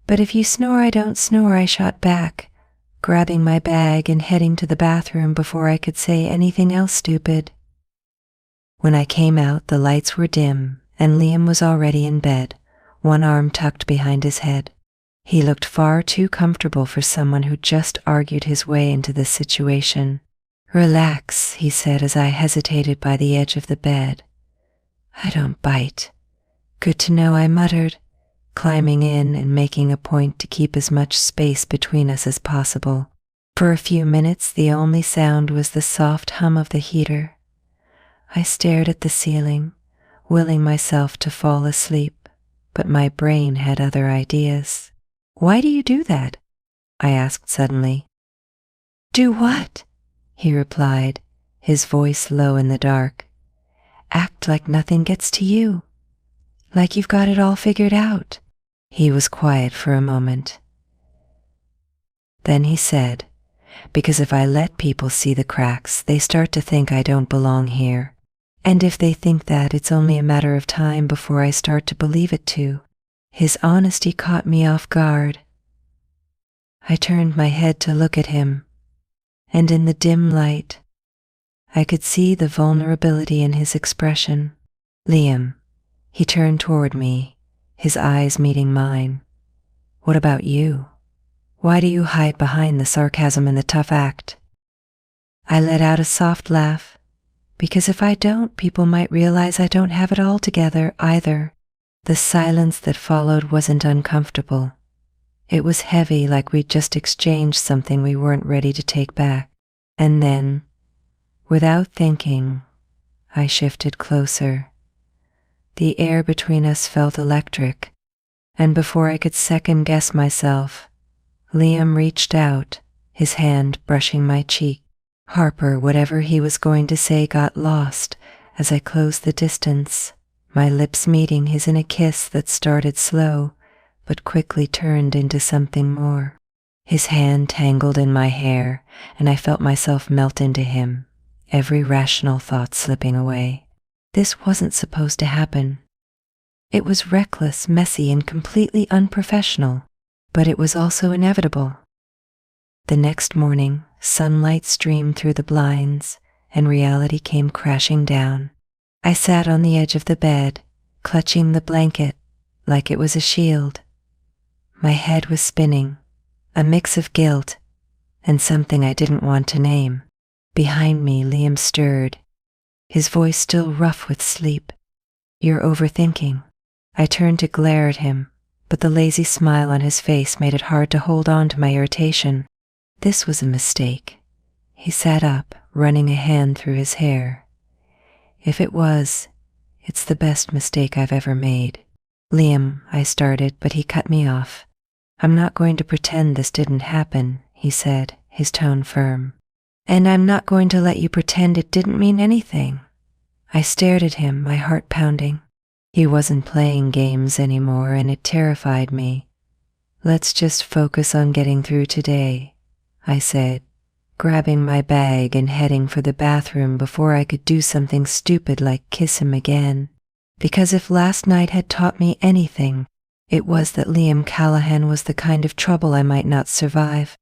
But if you snore, I don't snore, I shot back, grabbing my bag and heading to the bathroom before I could say anything else stupid. When I came out, the lights were dim, and Liam was already in bed, one arm tucked behind his head. He looked far too comfortable for someone who just argued his way into this situation. Relax, he said as I hesitated by the edge of the bed. I don't bite. Good to know, I muttered, climbing in and making a point to keep as much space between us as possible. For a few minutes, the only sound was the soft hum of the heater. I stared at the ceiling, willing myself to fall asleep, but my brain had other ideas. Why do you do that? I asked suddenly. Do what? He replied, his voice low in the dark. Act like nothing gets to you. Like you've got it all figured out. He was quiet for a moment. Then he said, because if I let people see the cracks, they start to think I don't belong here. And if they think that, it's only a matter of time before I start to believe it too. His honesty caught me off guard. I turned my head to look at him, and in the dim light, I could see the vulnerability in his expression. Liam, he turned toward me, his eyes meeting mine. What about you? Why do you hide behind the sarcasm and the tough act? I let out a soft laugh, because if I don't, people might realize I don't have it all together either. The silence that followed wasn't uncomfortable. It was heavy, like we'd just exchanged something we weren't ready to take back. And then, without thinking, I shifted closer. The air between us felt electric, and before I could second-guess myself, Liam reached out, his hand brushing my cheek. Harper, whatever he was going to say, got lost as I closed the distance, my lips meeting his in a kiss that started slow, but quickly turned into something more. His hand tangled in my hair, and I felt myself melt into him, every rational thought slipping away. This wasn't supposed to happen. It was reckless, messy, and completely unprofessional, but it was also inevitable. The next morning, sunlight streamed through the blinds, and reality came crashing down. I sat on the edge of the bed, clutching the blanket like it was a shield. My head was spinning, a mix of guilt and something I didn't want to name. Behind me, Liam stirred, his voice still rough with sleep. "You're overthinking." I turned to glare at him, but the lazy smile on his face made it hard to hold on to my irritation. This was a mistake. He sat up, running a hand through his hair. "If it was, it's the best mistake I've ever made." "Liam," I started, but he cut me off. "I'm not going to pretend this didn't happen," he said, his tone firm. "And I'm not going to let you pretend it didn't mean anything." I stared at him, my heart pounding. He wasn't playing games anymore, and it terrified me. "Let's just focus on getting through today," I said, grabbing my bag and heading for the bathroom before I could do something stupid like kiss him again. Because if last night had taught me anything, it was that Liam Callahan was the kind of trouble I might not survive.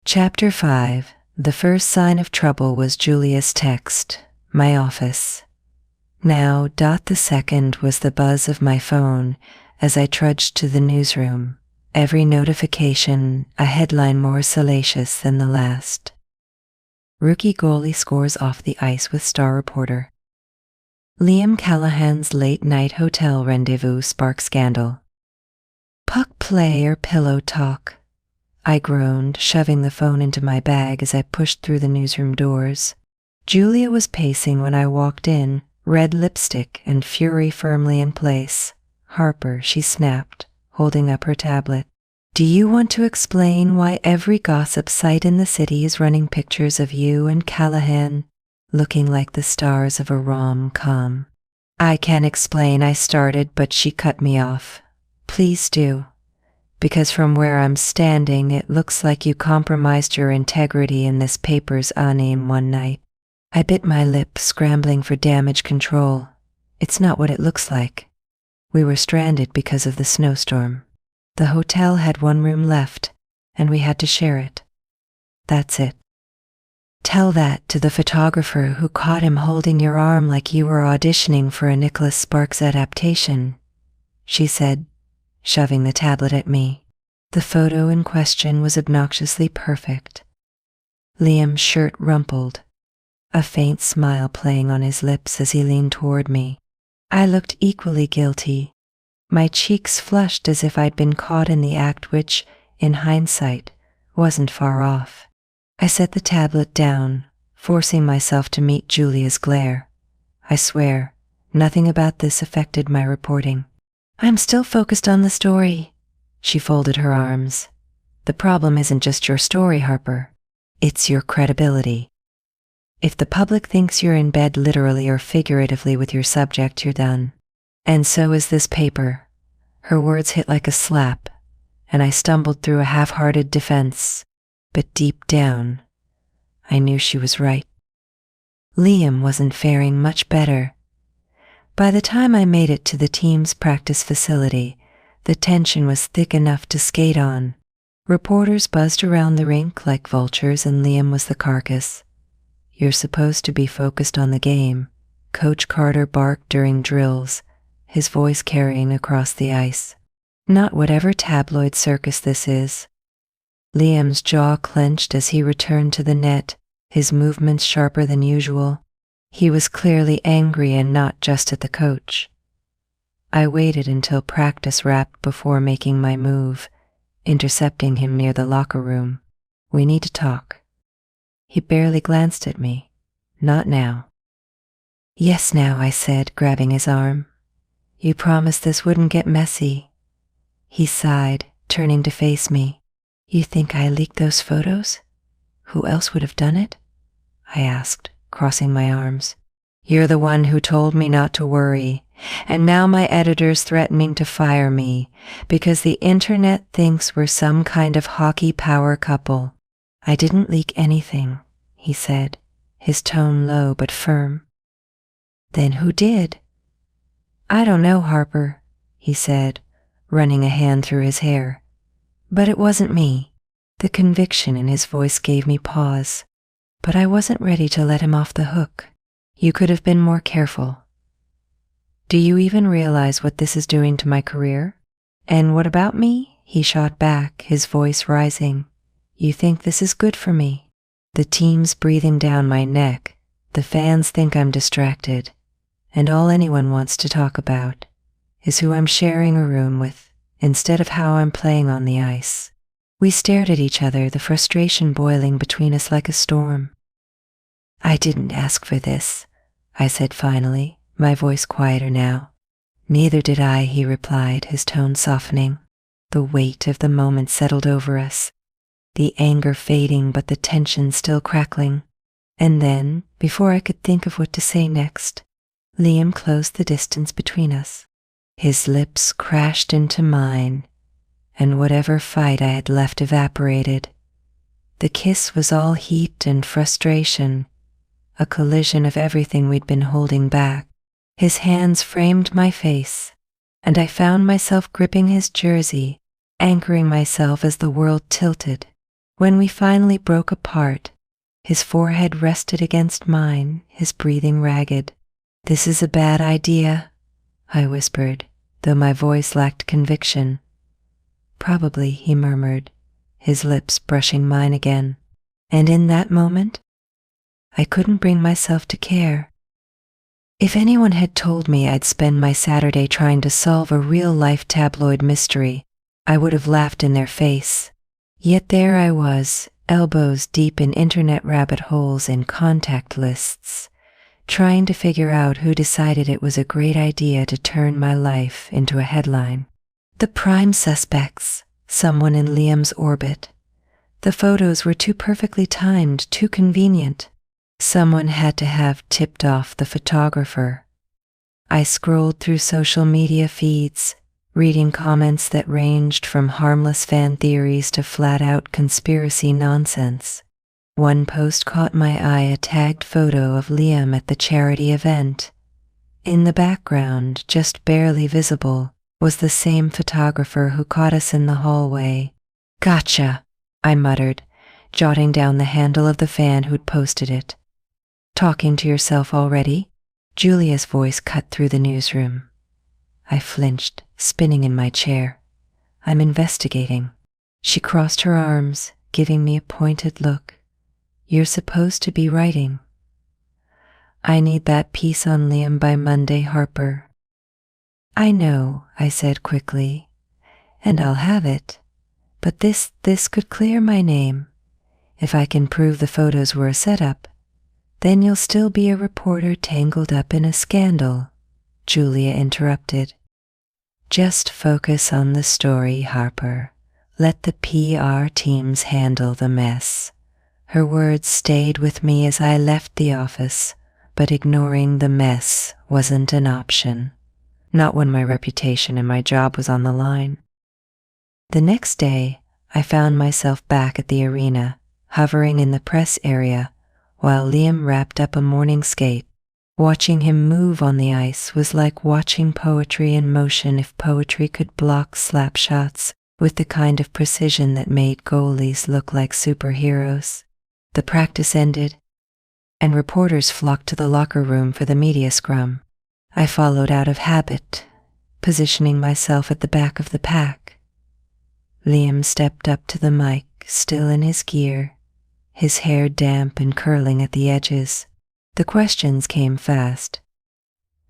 Chapter 5. The first sign of trouble was Julia's text, my office. Now, the second was the buzz of my phone as I trudged to the newsroom, every notification a headline more salacious than the last. Rookie goalie scores off the ice with star reporter. Liam Callahan's late-night hotel rendezvous sparks scandal. Puck play or pillow talk? I groaned, shoving the phone into my bag as I pushed through the newsroom doors. Julia was pacing when I walked in, red lipstick and fury firmly in place. "Harper," she snapped, holding up her tablet. "Do you want to explain why every gossip site in the city is running pictures of you and Callahan looking like the stars of a rom-com?" "I can explain," I started, but she cut me off. "Please do. Because from where I'm standing, it looks like you compromised your integrity in this paper's name one night." I bit my lip, scrambling for damage control. "It's not what it looks like. We were stranded because of the snowstorm. The hotel had one room left, and we had to share it. That's it. Tell that to the photographer who caught him holding your arm like you were auditioning for a Nicholas Sparks adaptation," she said, shoving the tablet at me. The photo in question was obnoxiously perfect. Liam's shirt rumpled, a faint smile playing on his lips as he leaned toward me. I looked equally guilty. My cheeks flushed as if I'd been caught in the act which, in hindsight, wasn't far off. I set the tablet down, forcing myself to meet Julia's glare. I swear, nothing about this affected my reporting. "I'm still focused on the story." She folded her arms. "The problem isn't just your story, Harper. It's your credibility. If the public thinks you're in bed literally or figuratively with your subject, you're done. And so is this paper." Her words hit like a slap, and I stumbled through a half-hearted defense. But deep down, I knew she was right. Liam wasn't faring much better. By the time I made it to the team's practice facility, the tension was thick enough to skate on. Reporters buzzed around the rink like vultures, and Liam was the carcass. "You're supposed to be focused on the game," Coach Carter barked during drills, his voice carrying across the ice. "Not whatever tabloid circus this is." Liam's jaw clenched as he returned to the net, his movements sharper than usual. He was clearly angry, and not just at the coach. I waited until practice wrapped before making my move, intercepting him near the locker room. "We need to talk." He barely glanced at me. "Not now." "Yes, now," I said, grabbing his arm. "You promised this wouldn't get messy." He sighed, turning to face me. "You think I leaked those photos? Who else would have done it?" I asked, crossing my arms. "You're the one who told me not to worry, and now my editor's threatening to fire me because the internet thinks we're some kind of hockey power couple." "I didn't leak anything," he said, his tone low but firm. "Then who did?" "I don't know, Harper. he said, running a hand through his hair. But it wasn't me. The conviction in his voice gave me pause, but I wasn't ready to let him off the hook. You could have been more careful. Do you even realize what this is doing to my career? And what about me? He shot back, his voice rising. You think this is good for me? The team's breathing down my neck. The fans think I'm distracted. And all anyone wants to talk about is who I'm sharing a room with, instead of how I'm playing on the ice. We stared at each other, the frustration boiling between us like a storm. I didn't ask for this, I said finally, my voice quieter now. Neither did I, he replied, his tone softening. The weight of the moment settled over us, the anger fading but the tension still crackling. And then, before I could think of what to say next, Liam closed the distance between us. His lips crashed into mine, and whatever fight I had left evaporated. The kiss was all heat and frustration, a collision of everything we'd been holding back. His hands framed my face, and I found myself gripping his jersey, anchoring myself as the world tilted. When we finally broke apart, his forehead rested against mine, his breathing ragged. This is a bad idea, I whispered, though my voice lacked conviction. Probably, he murmured, his lips brushing mine again. And in that moment, I couldn't bring myself to care. If anyone had told me I'd spend my Saturday trying to solve a real-life tabloid mystery, I would have laughed in their face. Yet there I was, elbows deep in internet rabbit holes and contact lists, trying to figure out who decided it was a great idea to turn my life into a headline. The prime suspects, someone in Liam's orbit. The photos were too perfectly timed, too convenient. Someone had to have tipped off the photographer. I scrolled through social media feeds, reading comments that ranged from harmless fan theories to flat-out conspiracy nonsense. One post caught my eye, a tagged photo of Liam at the charity event. In the background, just barely visible, was the same photographer who caught us in the hallway. Gotcha, I muttered, jotting down the handle of the fan who'd posted it. Talking to yourself already? Julia's voice cut through the newsroom. I flinched, spinning in my chair. I'm investigating. She crossed her arms, giving me a pointed look. You're supposed to be writing. I need that piece on Liam by Monday, Harper. I know, I said quickly, and I'll have it. But this could clear my name. If I can prove the photos were a setup, then you'll still be a reporter tangled up in a scandal, Julia interrupted. Just focus on the story, Harper. Let the PR teams handle the mess. Her words stayed with me as I left the office, but ignoring the mess wasn't an option. Not when my reputation and my job was on the line. The next day, I found myself back at the arena, hovering in the press area, while Liam wrapped up a morning skate. Watching him move on the ice was like watching poetry in motion if poetry could block slap shots with the kind of precision that made goalies look like superheroes. The practice ended, and reporters flocked to the locker room for the media scrum. I followed out of habit, positioning myself at the back of the pack. Liam stepped up to the mic, still in his gear, his hair damp and curling at the edges. The questions came fast.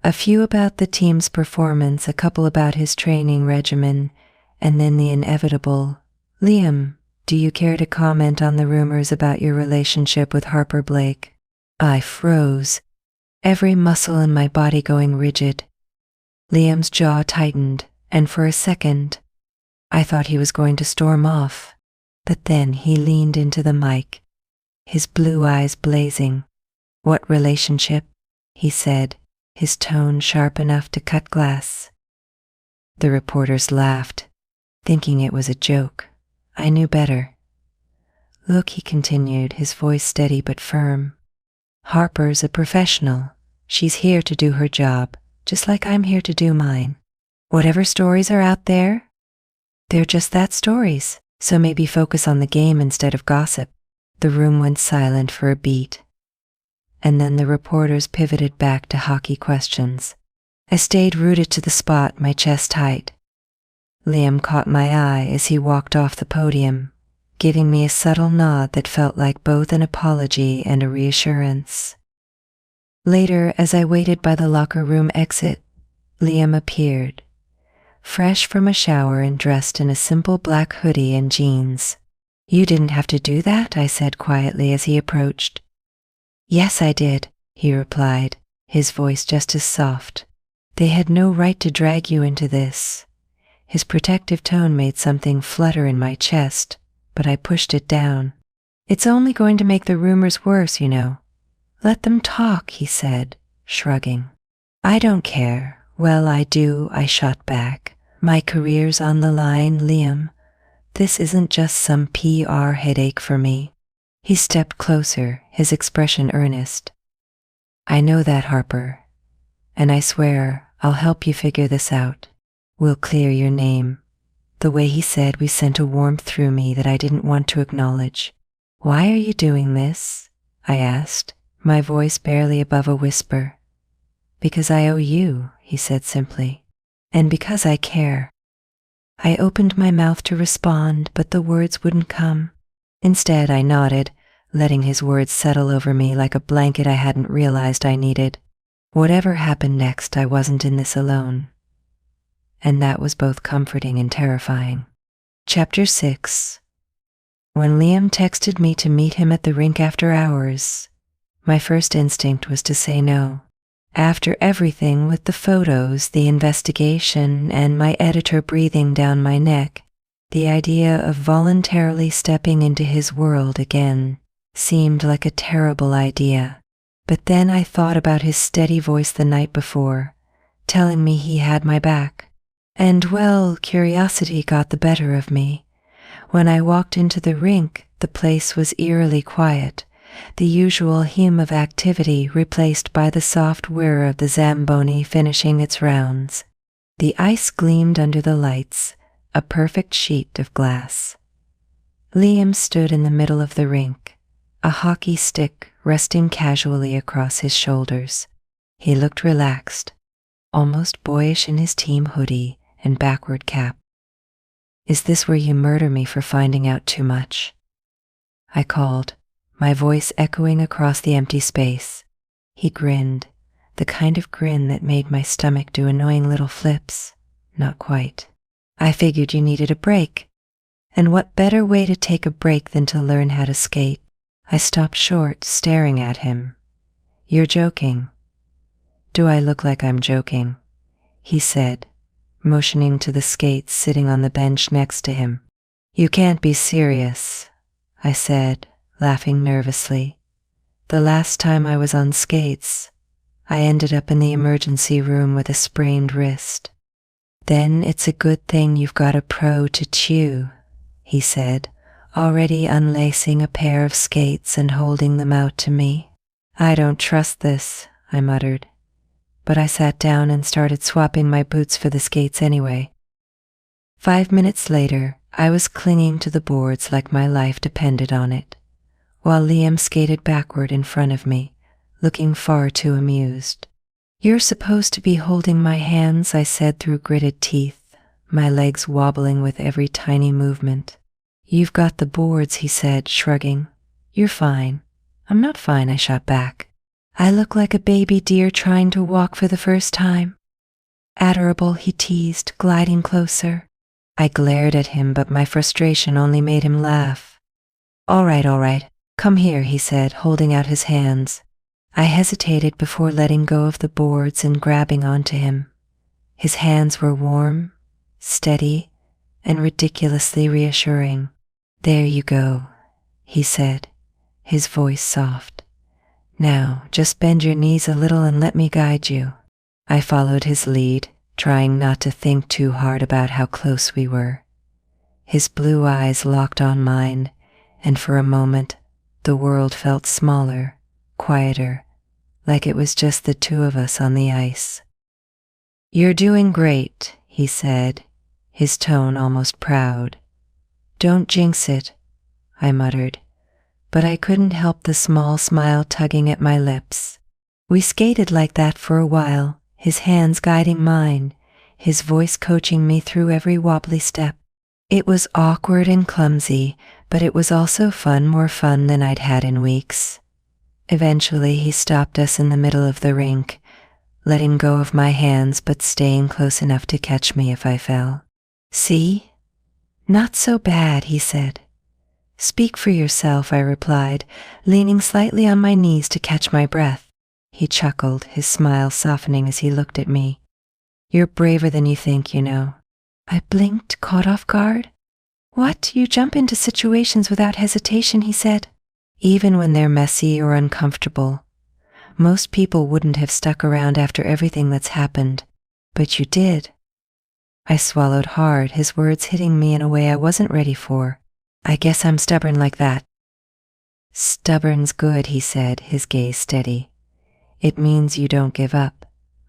A few about the team's performance, a couple about his training regimen, and then the inevitable, Liam, do you care to comment on the rumors about your relationship with Harper Blake? I froze, every muscle in my body going rigid. Liam's jaw tightened, and for a second, I thought he was going to storm off. But then he leaned into the mic, his blue eyes blazing. What relationship? He said, his tone sharp enough to cut glass. The reporters laughed, thinking it was a joke. I knew better. Look, he continued, his voice steady but firm. Harper's a professional. She's here to do her job, just like I'm here to do mine. Whatever stories are out there, they're just that, stories, so maybe focus on the game instead of gossip. The room went silent for a beat, and then the reporters pivoted back to hockey questions. I stayed rooted to the spot, my chest tight. Liam caught my eye as he walked off the podium, giving me a subtle nod that felt like both an apology and a reassurance. Later, as I waited by the locker room exit, Liam appeared, fresh from a shower and dressed in a simple black hoodie and jeans. "You didn't have to do that," I said quietly as he approached. "Yes, I did," he replied, his voice just as soft. "They had no right to drag you into this." His protective tone made something flutter in my chest, but I pushed it down. "It's only going to make the rumors worse, you know." "Let them talk," he said, shrugging. "I don't care." "Well, I do," I shot back. "My career's on the line, Liam. This isn't just some PR headache for me." He stepped closer, his expression earnest. "I know that, Harper, and I swear I'll help you figure this out. We'll clear your name." The way he said we sent a warmth through me that I didn't want to acknowledge. "Why are you doing this?" I asked, my voice barely above a whisper. "Because I owe you," he said simply, "and because I care." I opened my mouth to respond, but the words wouldn't come. Instead, I nodded, letting his words settle over me like a blanket I hadn't realized I needed. Whatever happened next, I wasn't in this alone. And that was both comforting and terrifying. Chapter 6. When Liam texted me to meet him at the rink after hours, my first instinct was to say no. After everything with the photos, the investigation, and my editor breathing down my neck, the idea of voluntarily stepping into his world again seemed like a terrible idea. But then I thought about his steady voice the night before, telling me he had my back. And well, curiosity got the better of me. When I walked into the rink, the place was eerily quiet, the usual hum of activity replaced by the soft whir of the Zamboni finishing its rounds. The ice gleamed under the lights, a perfect sheet of glass. Liam stood in the middle of the rink, a hockey stick resting casually across his shoulders. He looked relaxed, almost boyish in his team hoodie and backward cap. "Is this where you murder me for finding out too much?" I called, my voice echoing across the empty space. He grinned, the kind of grin that made my stomach do annoying little flips. "Not quite. I figured you needed a break. And what better way to take a break than to learn how to skate?" I stopped short, staring at him. "You're joking." "Do I look like I'm joking?" he said, motioning to the skates sitting on the bench next to him. "You can't be serious," I said, laughing nervously. "The last time I was on skates, I ended up in the emergency room with a sprained wrist." "Then it's a good thing you've got a pro to chew," he said, already unlacing a pair of skates and holding them out to me. "I don't trust this," I muttered, but I sat down and started swapping my boots for the skates anyway. 5 minutes later, I was clinging to the boards like my life depended on it, while Liam skated backward in front of me, looking far too amused. "You're supposed to be holding my hands," I said through gritted teeth, my legs wobbling with every tiny movement. "You've got the boards," he said, shrugging. "You're fine." "I'm not fine," I shot back. "I look like a baby deer trying to walk for the first time." "Adorable," he teased, gliding closer. I glared at him, but my frustration only made him laugh. All right, come here," he said, holding out his hands. I hesitated before letting go of the boards and grabbing onto him. His hands were warm, steady, and ridiculously reassuring. "There you go," he said, his voice soft. "Now, just bend your knees a little and let me guide you." I followed his lead, trying not to think too hard about how close we were. His blue eyes locked on mine, and for a moment, the world felt smaller, quieter, like it was just the two of us on the ice. "You're doing great," he said, his tone almost proud. Don't jinx it, I muttered, but I couldn't help the small smile tugging at my lips. We skated like that for a while, his hands guiding mine, his voice coaching me through every wobbly step. It was awkward and clumsy, but it was also fun, more fun than I'd had in weeks. Eventually, he stopped us in the middle of the rink, letting go of my hands but staying close enough to catch me if I fell. See? Not so bad, he said. Speak for yourself, I replied, leaning slightly on my knees to catch my breath. He chuckled, his smile softening as he looked at me. You're braver than you think, you know. I blinked, caught off guard. What? You jump into situations without hesitation, he said. Even when they're messy or uncomfortable. Most people wouldn't have stuck around after everything that's happened, but you did. I swallowed hard, his words hitting me in a way I wasn't ready for. I guess I'm stubborn like that. Stubborn's good, he said, his gaze steady. It means you don't give up.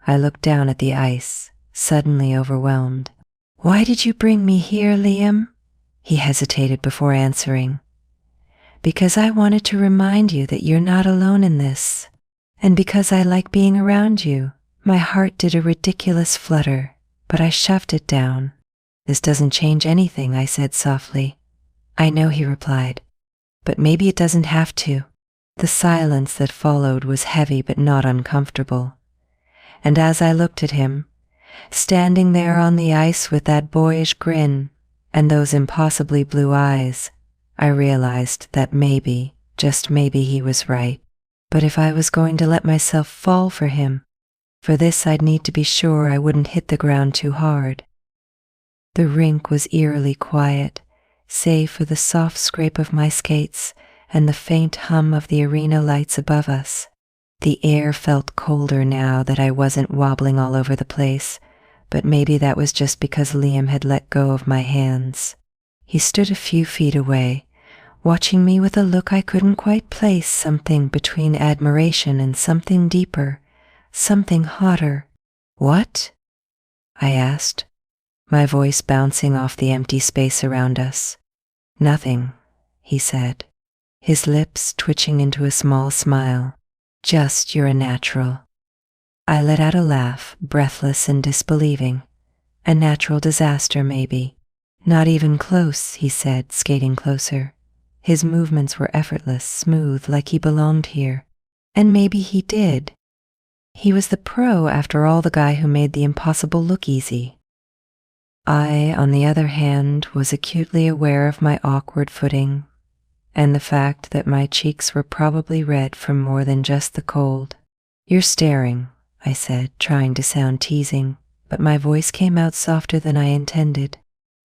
I looked down at the ice, suddenly overwhelmed. Why did you bring me here, Liam? He hesitated before answering. Because I wanted to remind you that you're not alone in this. And because I like being around you. My heart did a ridiculous flutter, but I shoved it down. This doesn't change anything, I said softly. I know, he replied, but maybe it doesn't have to. The silence that followed was heavy but not uncomfortable. And as I looked at him, standing there on the ice with that boyish grin and those impossibly blue eyes, I realized that maybe, just maybe, he was right. But if I was going to let myself fall for him, for this I'd need to be sure I wouldn't hit the ground too hard. The rink was eerily quiet, save for the soft scrape of my skates and the faint hum of the arena lights above us. The air felt colder now that I wasn't wobbling all over the place, but maybe that was just because Liam had let go of my hands. He stood a few feet away, watching me with a look I couldn't quite place, something between admiration and something deeper, something hotter. What? I asked, my voice bouncing off the empty space around us. Nothing, he said, his lips twitching into a small smile. Just you're a natural. I let out a laugh, breathless and disbelieving. A natural disaster, maybe. Not even close, he said, skating closer. His movements were effortless, smooth, like he belonged here. And maybe he did. He was the pro, after all, the guy who made the impossible look easy. I, on the other hand, was acutely aware of my awkward footing, and the fact that my cheeks were probably red from more than just the cold. You're staring, I said, trying to sound teasing, but my voice came out softer than I intended.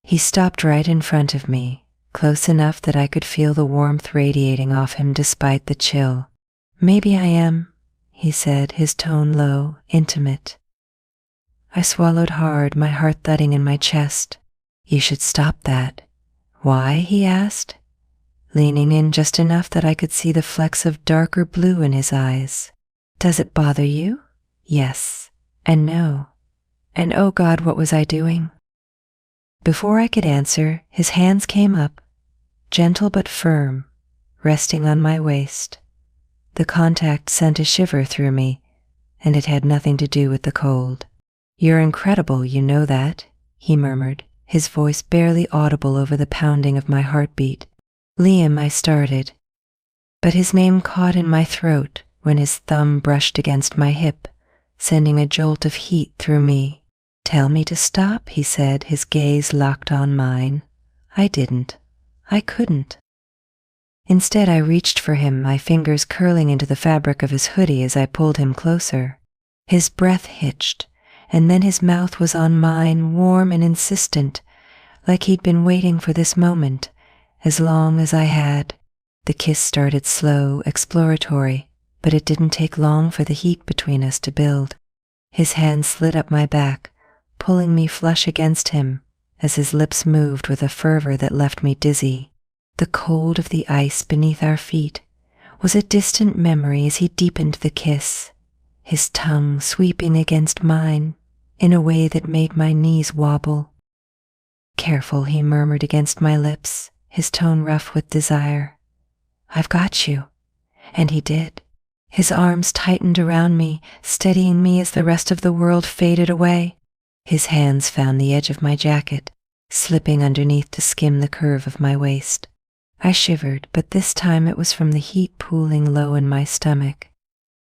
He stopped right in front of me, close enough that I could feel the warmth radiating off him despite the chill. Maybe I am, he said, his tone low, intimate. I swallowed hard, my heart thudding in my chest. You should stop that. Why? He asked, leaning in just enough that I could see the flecks of darker blue in his eyes. Does it bother you? Yes, and no. And oh God, what was I doing? Before I could answer, his hands came up, gentle but firm, resting on my waist. The contact sent a shiver through me, and it had nothing to do with the cold. You're incredible, you know that, he murmured, his voice barely audible over the pounding of my heartbeat. Liam, I started, but his name caught in my throat when his thumb brushed against my hip, sending a jolt of heat through me. Tell me to stop, he said, his gaze locked on mine. I didn't. I couldn't. Instead, I reached for him, my fingers curling into the fabric of his hoodie as I pulled him closer. His breath hitched, and then his mouth was on mine, warm and insistent, like he'd been waiting for this moment, as long as I had. The kiss started slow, exploratory, but it didn't take long for the heat between us to build. His hand slid up my back, pulling me flush against him, as his lips moved with a fervor that left me dizzy. The cold of the ice beneath our feet was a distant memory as he deepened the kiss, his tongue sweeping against mine, in a way that made my knees wobble. "Careful," he murmured against my lips, his tone rough with desire. "I've got you." And he did. His arms tightened around me, steadying me as the rest of the world faded away. His hands found the edge of my jacket, slipping underneath to skim the curve of my waist. I shivered, but this time it was from the heat pooling low in my stomach.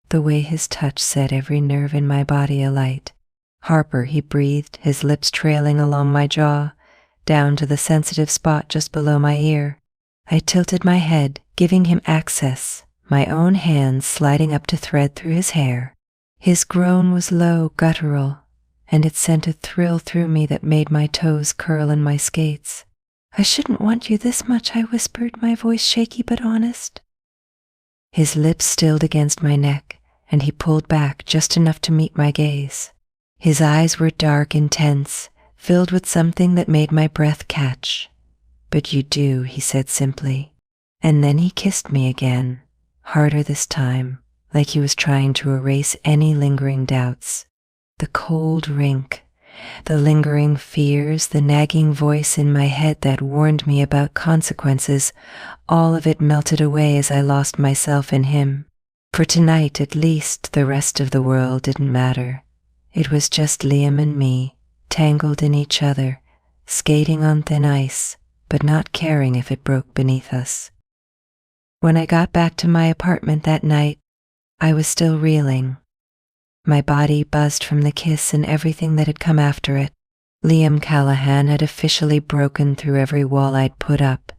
The way his touch set every nerve in my body alight. "Harper," he breathed, his lips trailing along my jaw, down to the sensitive spot just below my ear. I tilted my head, giving him access, my own hands sliding up to thread through his hair. His groan was low, guttural, and it sent a thrill through me that made my toes curl in my skates. "I shouldn't want you this much," I whispered, my voice shaky but honest. His lips stilled against my neck, and he pulled back just enough to meet my gaze. His eyes were dark, intense, filled with something that made my breath catch. "But you do," he said simply. And then he kissed me again, harder this time, like he was trying to erase any lingering doubts. The cold rink, the lingering fears, the nagging voice in my head that warned me about consequences, all of it melted away as I lost myself in him. For tonight, at least, the rest of the world didn't matter. It was just Liam and me, tangled in each other, skating on thin ice, but not caring if it broke beneath us. When I got back to my apartment that night, I was still reeling. My body buzzed from the kiss and everything that had come after it. Liam Callahan had officially broken through every wall I'd put up,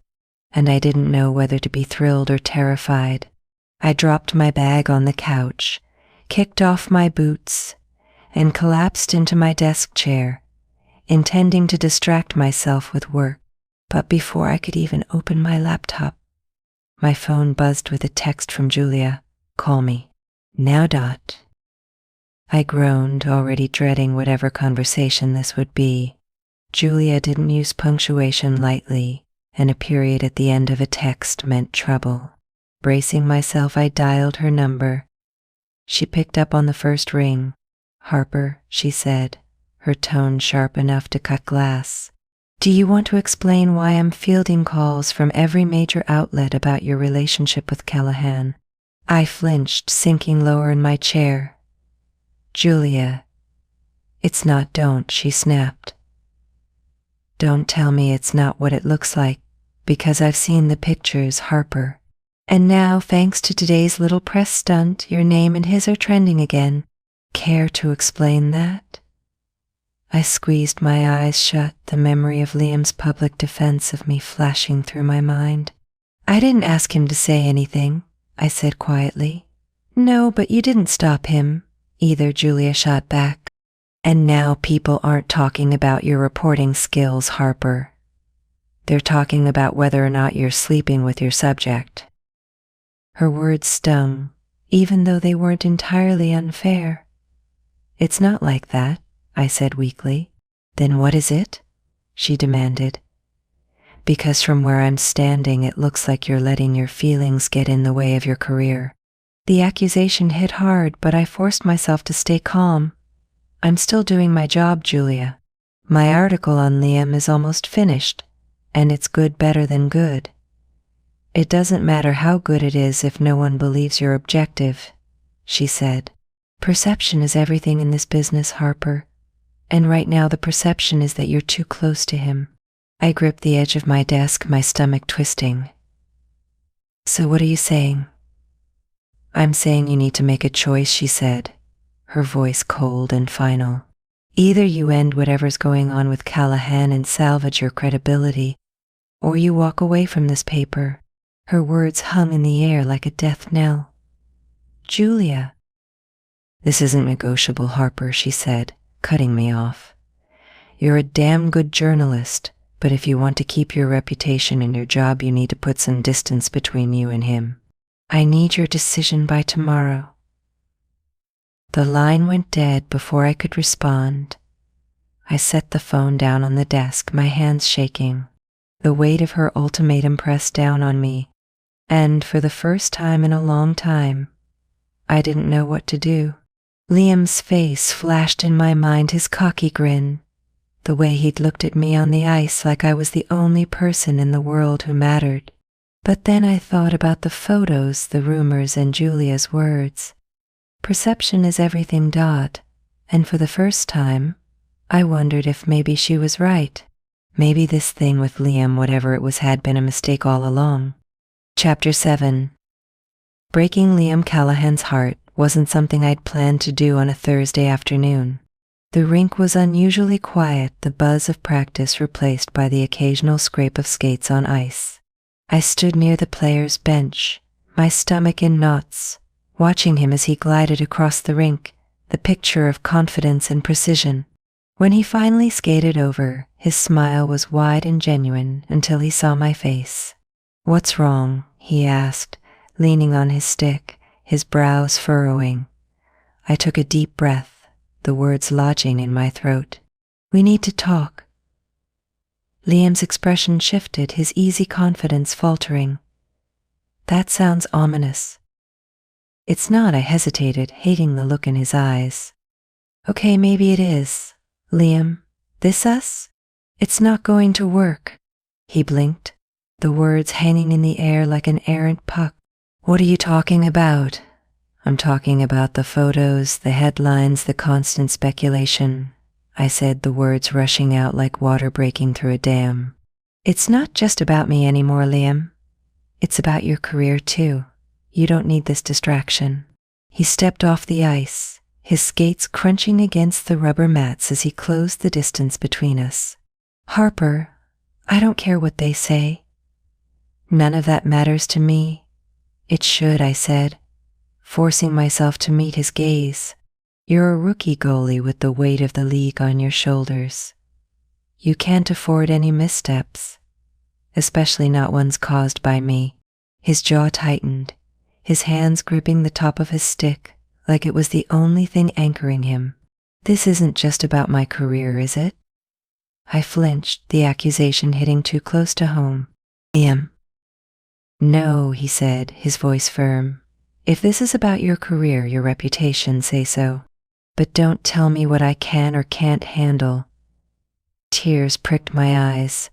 and I didn't know whether to be thrilled or terrified. I dropped my bag on the couch, kicked off my boots, and collapsed into my desk chair, intending to distract myself with work. But before I could even open my laptop, my phone buzzed with a text from Julia. "Call me. Now. Dot." I groaned, already dreading whatever conversation this would be. Julia didn't use punctuation lightly, and a period at the end of a text meant trouble. Bracing myself, I dialed her number. She picked up on the first ring. "Harper," she said, her tone sharp enough to cut glass. "Do you want to explain why I'm fielding calls from every major outlet about your relationship with Callahan?" I flinched, sinking lower in my chair. "Julia, it's not don't," she snapped. "Don't tell me it's not what it looks like, because I've seen the pictures, Harper. And now, thanks to today's little press stunt, your name and his are trending again. Care to explain that?" I squeezed my eyes shut, the memory of Liam's public defense of me flashing through my mind. "I didn't ask him to say anything," I said quietly. "No, but you didn't stop him either," Julia shot back. "And now people aren't talking about your reporting skills, Harper. They're talking about whether or not you're sleeping with your subject." Her words stung, even though they weren't entirely unfair. "It's not like that," I said weakly. "Then what is it?" she demanded. "Because from where I'm standing, it looks like you're letting your feelings get in the way of your career." The accusation hit hard, but I forced myself to stay calm. "I'm still doing my job, Julia. My article on Liam is almost finished, and it's good better than good. It doesn't matter how good it is if no one believes you're objective," she said. "Perception is everything in this business, Harper. And right now the perception is that you're too close to him." I gripped the edge of my desk, my stomach twisting. "So what are you saying?" "I'm saying you need to make a choice," she said, her voice cold and final. "Either you end whatever's going on with Callahan and salvage your credibility, or you walk away from this paper." Her words hung in the air like a death knell. "Julia." "This isn't negotiable, Harper," she said, cutting me off. "You're a damn good journalist, but if you want to keep your reputation and your job, you need to put some distance between you and him. I need your decision by tomorrow." The line went dead before I could respond. I set the phone down on the desk, my hands shaking. The weight of her ultimatum pressed down on me, and for the first time in a long time, I didn't know what to do. Liam's face flashed in my mind, his cocky grin, the way he'd looked at me on the ice like I was the only person in the world who mattered. But then I thought about the photos, the rumors, and Julia's words. Perception is everything, and for the first time, I wondered if maybe she was right. Maybe this thing with Liam, whatever it was, had been a mistake all along. Chapter 7. Breaking Liam Callahan's heart wasn't something I'd planned to do on a Thursday afternoon. The rink was unusually quiet, the buzz of practice replaced by the occasional scrape of skates on ice. I stood near the player's bench, my stomach in knots, watching him as he glided across the rink, the picture of confidence and precision. When he finally skated over, his smile was wide and genuine until he saw my face. "What's wrong?" he asked, leaning on his stick, his brows furrowing. I took a deep breath, the words lodging in my throat. "We need to talk." Liam's expression shifted, his easy confidence faltering. "That sounds ominous." "It's not," I hesitated, hating the look in his eyes. "Okay, maybe it is. Liam, this us? It's not going to work." He blinked, the words hanging in the air like an errant puck. "What are you talking about?" "I'm talking about the photos, the headlines, the constant speculation," I said, the words rushing out like water breaking through a dam. "It's not just about me anymore, Liam. It's about your career too. You don't need this distraction." He stepped off the ice, his skates crunching against the rubber mats as he closed the distance between us. "Harper, I don't care what they say. None of that matters to me." "It should," I said, forcing myself to meet his gaze. "You're a rookie goalie with the weight of the league on your shoulders. You can't afford any missteps, especially not ones caused by me." His jaw tightened, his hands gripping the top of his stick like it was the only thing anchoring him. "This isn't just about my career, is it?" I flinched, the accusation hitting too close to home. "Liam." "No," he said, his voice firm. "If this is about your career, your reputation, say so. But don't tell me what I can or can't handle." Tears pricked my eyes,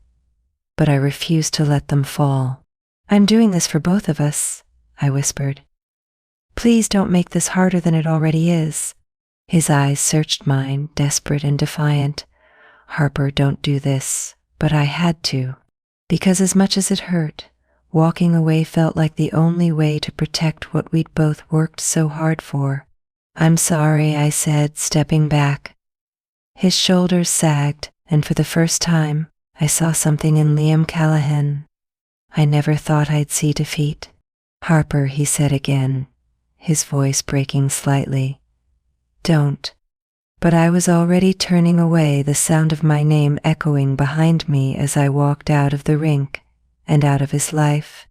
but I refused to let them fall. "I'm doing this for both of us," I whispered. "Please don't make this harder than it already is." His eyes searched mine, desperate and defiant. "Harper, don't do this." But I had to, because as much as it hurt, walking away felt like the only way to protect what we'd both worked so hard for. "I'm sorry," I said, stepping back. His shoulders sagged, and for the first time, I saw something in Liam Callahan I never thought I'd see defeat. "Harper," he said again, his voice breaking slightly. "Don't." But I was already turning away, the sound of my name echoing behind me as I walked out of the rink and out of his life.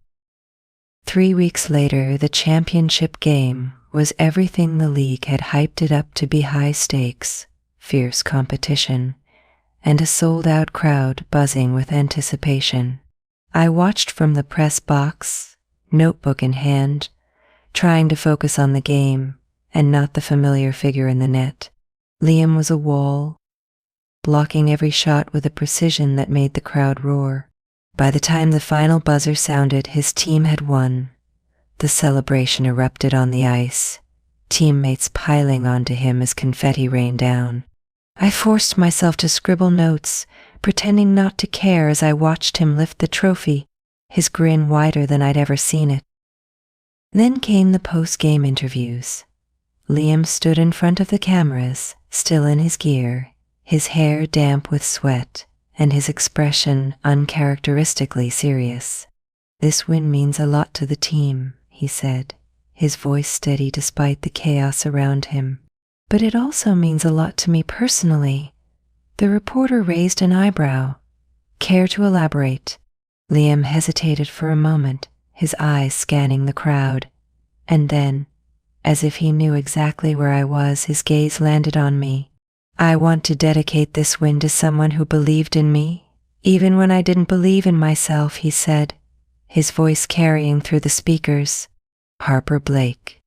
3 weeks later, the championship game was everything the league had hyped it up to be: high stakes, fierce competition, and a sold-out crowd buzzing with anticipation. I watched from the press box, notebook in hand, trying to focus on the game and not the familiar figure in the net. Liam was a wall, blocking every shot with a precision that made the crowd roar. By the time the final buzzer sounded, his team had won. The celebration erupted on the ice, teammates piling onto him as confetti rained down. I forced myself to scribble notes, pretending not to care as I watched him lift the trophy, his grin wider than I'd ever seen it. Then came the post-game interviews. Liam stood in front of the cameras, still in his gear, his hair damp with sweat, and his expression uncharacteristically serious. "This win means a lot to the team," he said, his voice steady despite the chaos around him. "But it also means a lot to me personally." The reporter raised an eyebrow. "Care to elaborate?" Liam hesitated for a moment, his eyes scanning the crowd. And then, as if he knew exactly where I was, his gaze landed on me. "I want to dedicate this win to someone who believed in me, even when I didn't believe in myself," he said, his voice carrying through the speakers. "Harper Blake."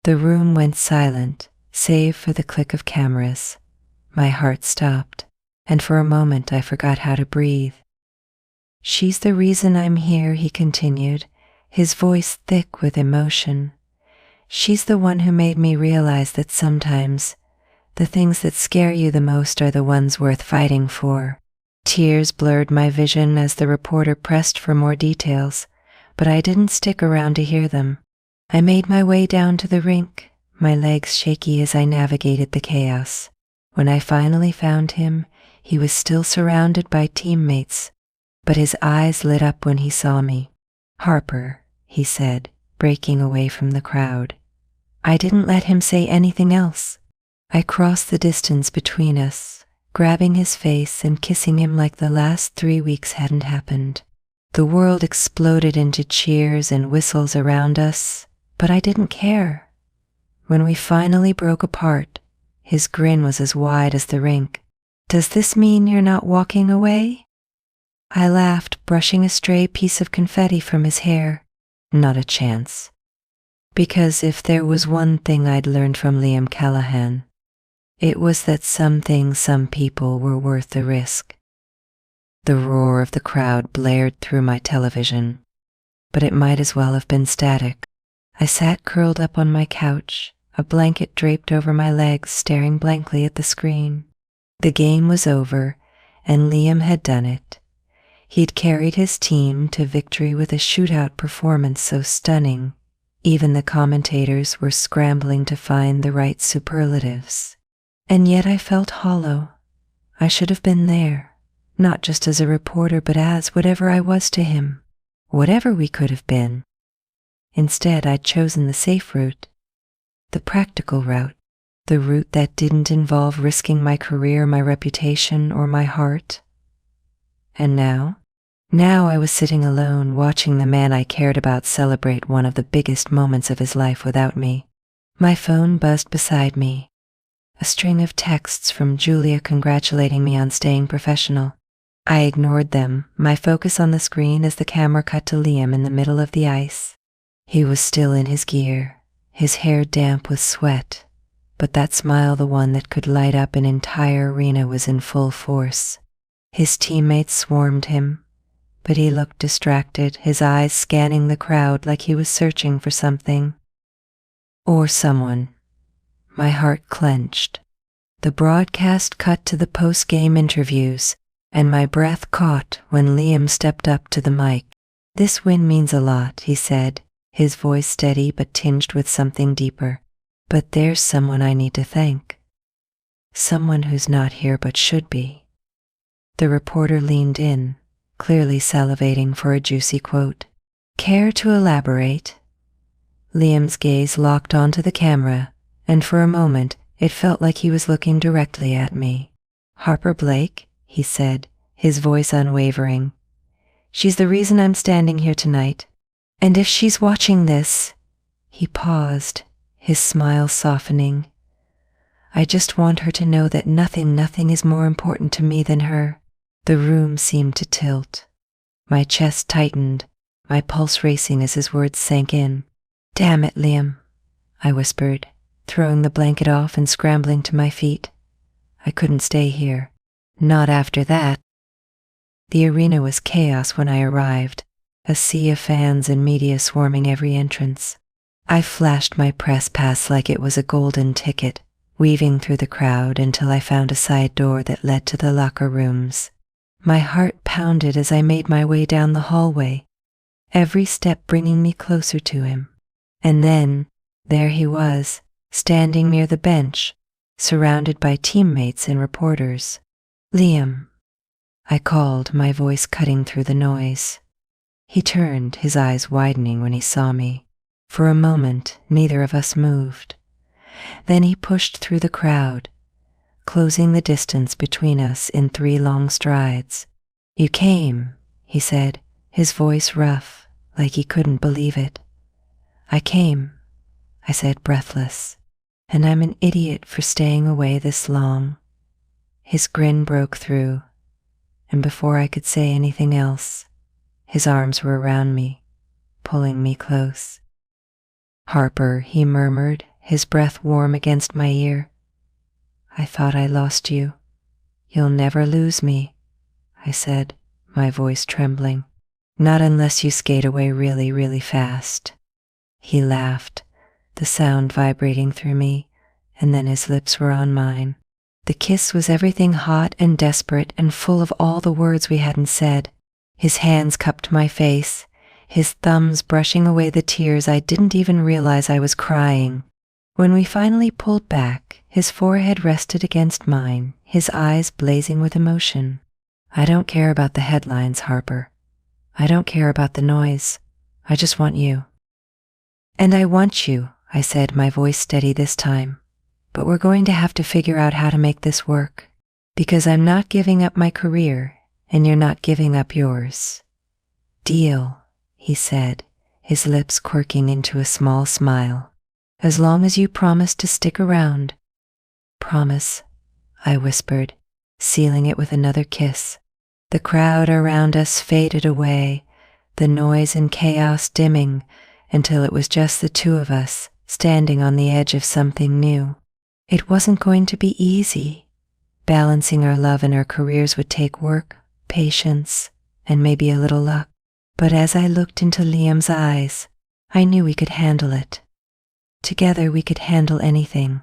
The room went silent, Save for the click of cameras, my heart stopped, and for a moment I forgot how to breathe. "She's the reason I'm here," he continued, his voice thick with emotion. "She's the one who made me realize that sometimes the things that scare you the most are the ones worth fighting for." Tears blurred my vision as the reporter pressed for more details, but I didn't stick around to hear them. I made my way down to the rink, my legs shaky as I navigated the chaos. When I finally found him, he was still surrounded by teammates, but his eyes lit up when he saw me. "Harper," he said, breaking away from the crowd. I didn't let him say anything else. I crossed the distance between us, grabbing his face and kissing him like the last 3 weeks hadn't happened. The world exploded into cheers and whistles around us, but I didn't care. When we finally broke apart, his grin was as wide as the rink. "Does this mean you're not walking away?" I laughed, brushing a stray piece of confetti from his hair. "Not a chance." Because if there was one thing I'd learned from Liam Callahan, it was that some things, some people were worth the risk. The roar of the crowd blared through my television, but it might as well have been static. I sat curled up on my couch, a blanket draped over my legs, staring blankly at the screen. The game was over, and Liam had done it. He'd carried his team to victory with a shootout performance so stunning, even the commentators were scrambling to find the right superlatives. And yet I felt hollow. I should have been there, not just as a reporter, but as whatever I was to him, whatever we could have been. Instead, I'd chosen the safe route, the practical route, the route that didn't involve risking my career, my reputation, or my heart. And now I was sitting alone, watching the man I cared about celebrate one of the biggest moments of his life without me. My phone buzzed beside me, a string of texts from Julia congratulating me on staying professional. I ignored them, my focus on the screen as the camera cut to Liam in the middle of the ice. He was still in his gear, his hair damp with sweat, but that smile, the one that could light up an entire arena, was in full force. His teammates swarmed him, but he looked distracted, his eyes scanning the crowd like he was searching for something. Or someone. My heart clenched. The broadcast cut to the post-game interviews, and my breath caught when Liam stepped up to the mic. "This win means a lot," he said, his voice steady but tinged with something deeper. "But there's someone I need to thank. Someone who's not here but should be." The reporter leaned in, clearly salivating for a juicy quote. "Care to elaborate?" Liam's gaze locked onto the camera, and for a moment it felt like he was looking directly at me. "Harper Blake," he said, his voice unwavering. "She's the reason I'm standing here tonight. And if she's watching this—" He paused, his smile softening. "I just want her to know that nothing is more important to me than her." The room seemed to tilt. My chest tightened, my pulse racing as his words sank in. "Damn it, Liam," I whispered, throwing the blanket off and scrambling to my feet. I couldn't stay here. Not after that. The arena was chaos when I arrived, a sea of fans and media swarming every entrance. I flashed my press pass like it was a golden ticket, weaving through the crowd until I found a side door that led to the locker rooms. My heart pounded as I made my way down the hallway, every step bringing me closer to him. And then, there he was, standing near the bench, surrounded by teammates and reporters. "Liam," I called, my voice cutting through the noise. He turned, his eyes widening when he saw me. For a moment, neither of us moved. Then he pushed through the crowd, closing the distance between us in 3 long strides. "You came," he said, his voice rough, like he couldn't believe it. "I came," I said, breathless, "and I'm an idiot for staying away this long." His grin broke through, and before I could say anything else, his arms were around me, pulling me close. "Harper," he murmured, his breath warm against my ear. "I thought I lost you. You'll never lose me," I said, my voice trembling. "Not unless you skate away really, really fast." He laughed, the sound vibrating through me, and then his lips were on mine. The kiss was everything hot and desperate and full of all the words we hadn't said. His hands cupped my face, his thumbs brushing away the tears I didn't even realize I was crying. When we finally pulled back, his forehead rested against mine, his eyes blazing with emotion. "I don't care about the headlines, Harper. I don't care about the noise. I just want you." "And I want you," I said, my voice steady this time. "But we're going to have to figure out how to make this work, because I'm not giving up my career, and you're not giving up yours." "Deal," he said, his lips quirking into a small smile. "As long as you promise to stick around." "Promise," I whispered, sealing it with another kiss. The crowd around us faded away, the noise and chaos dimming, until it was just the two of us, standing on the edge of something new. It wasn't going to be easy. Balancing our love and our careers would take work, patience, and maybe a little luck. But as I looked into Liam's eyes, I knew we could handle it. Together we could handle anything.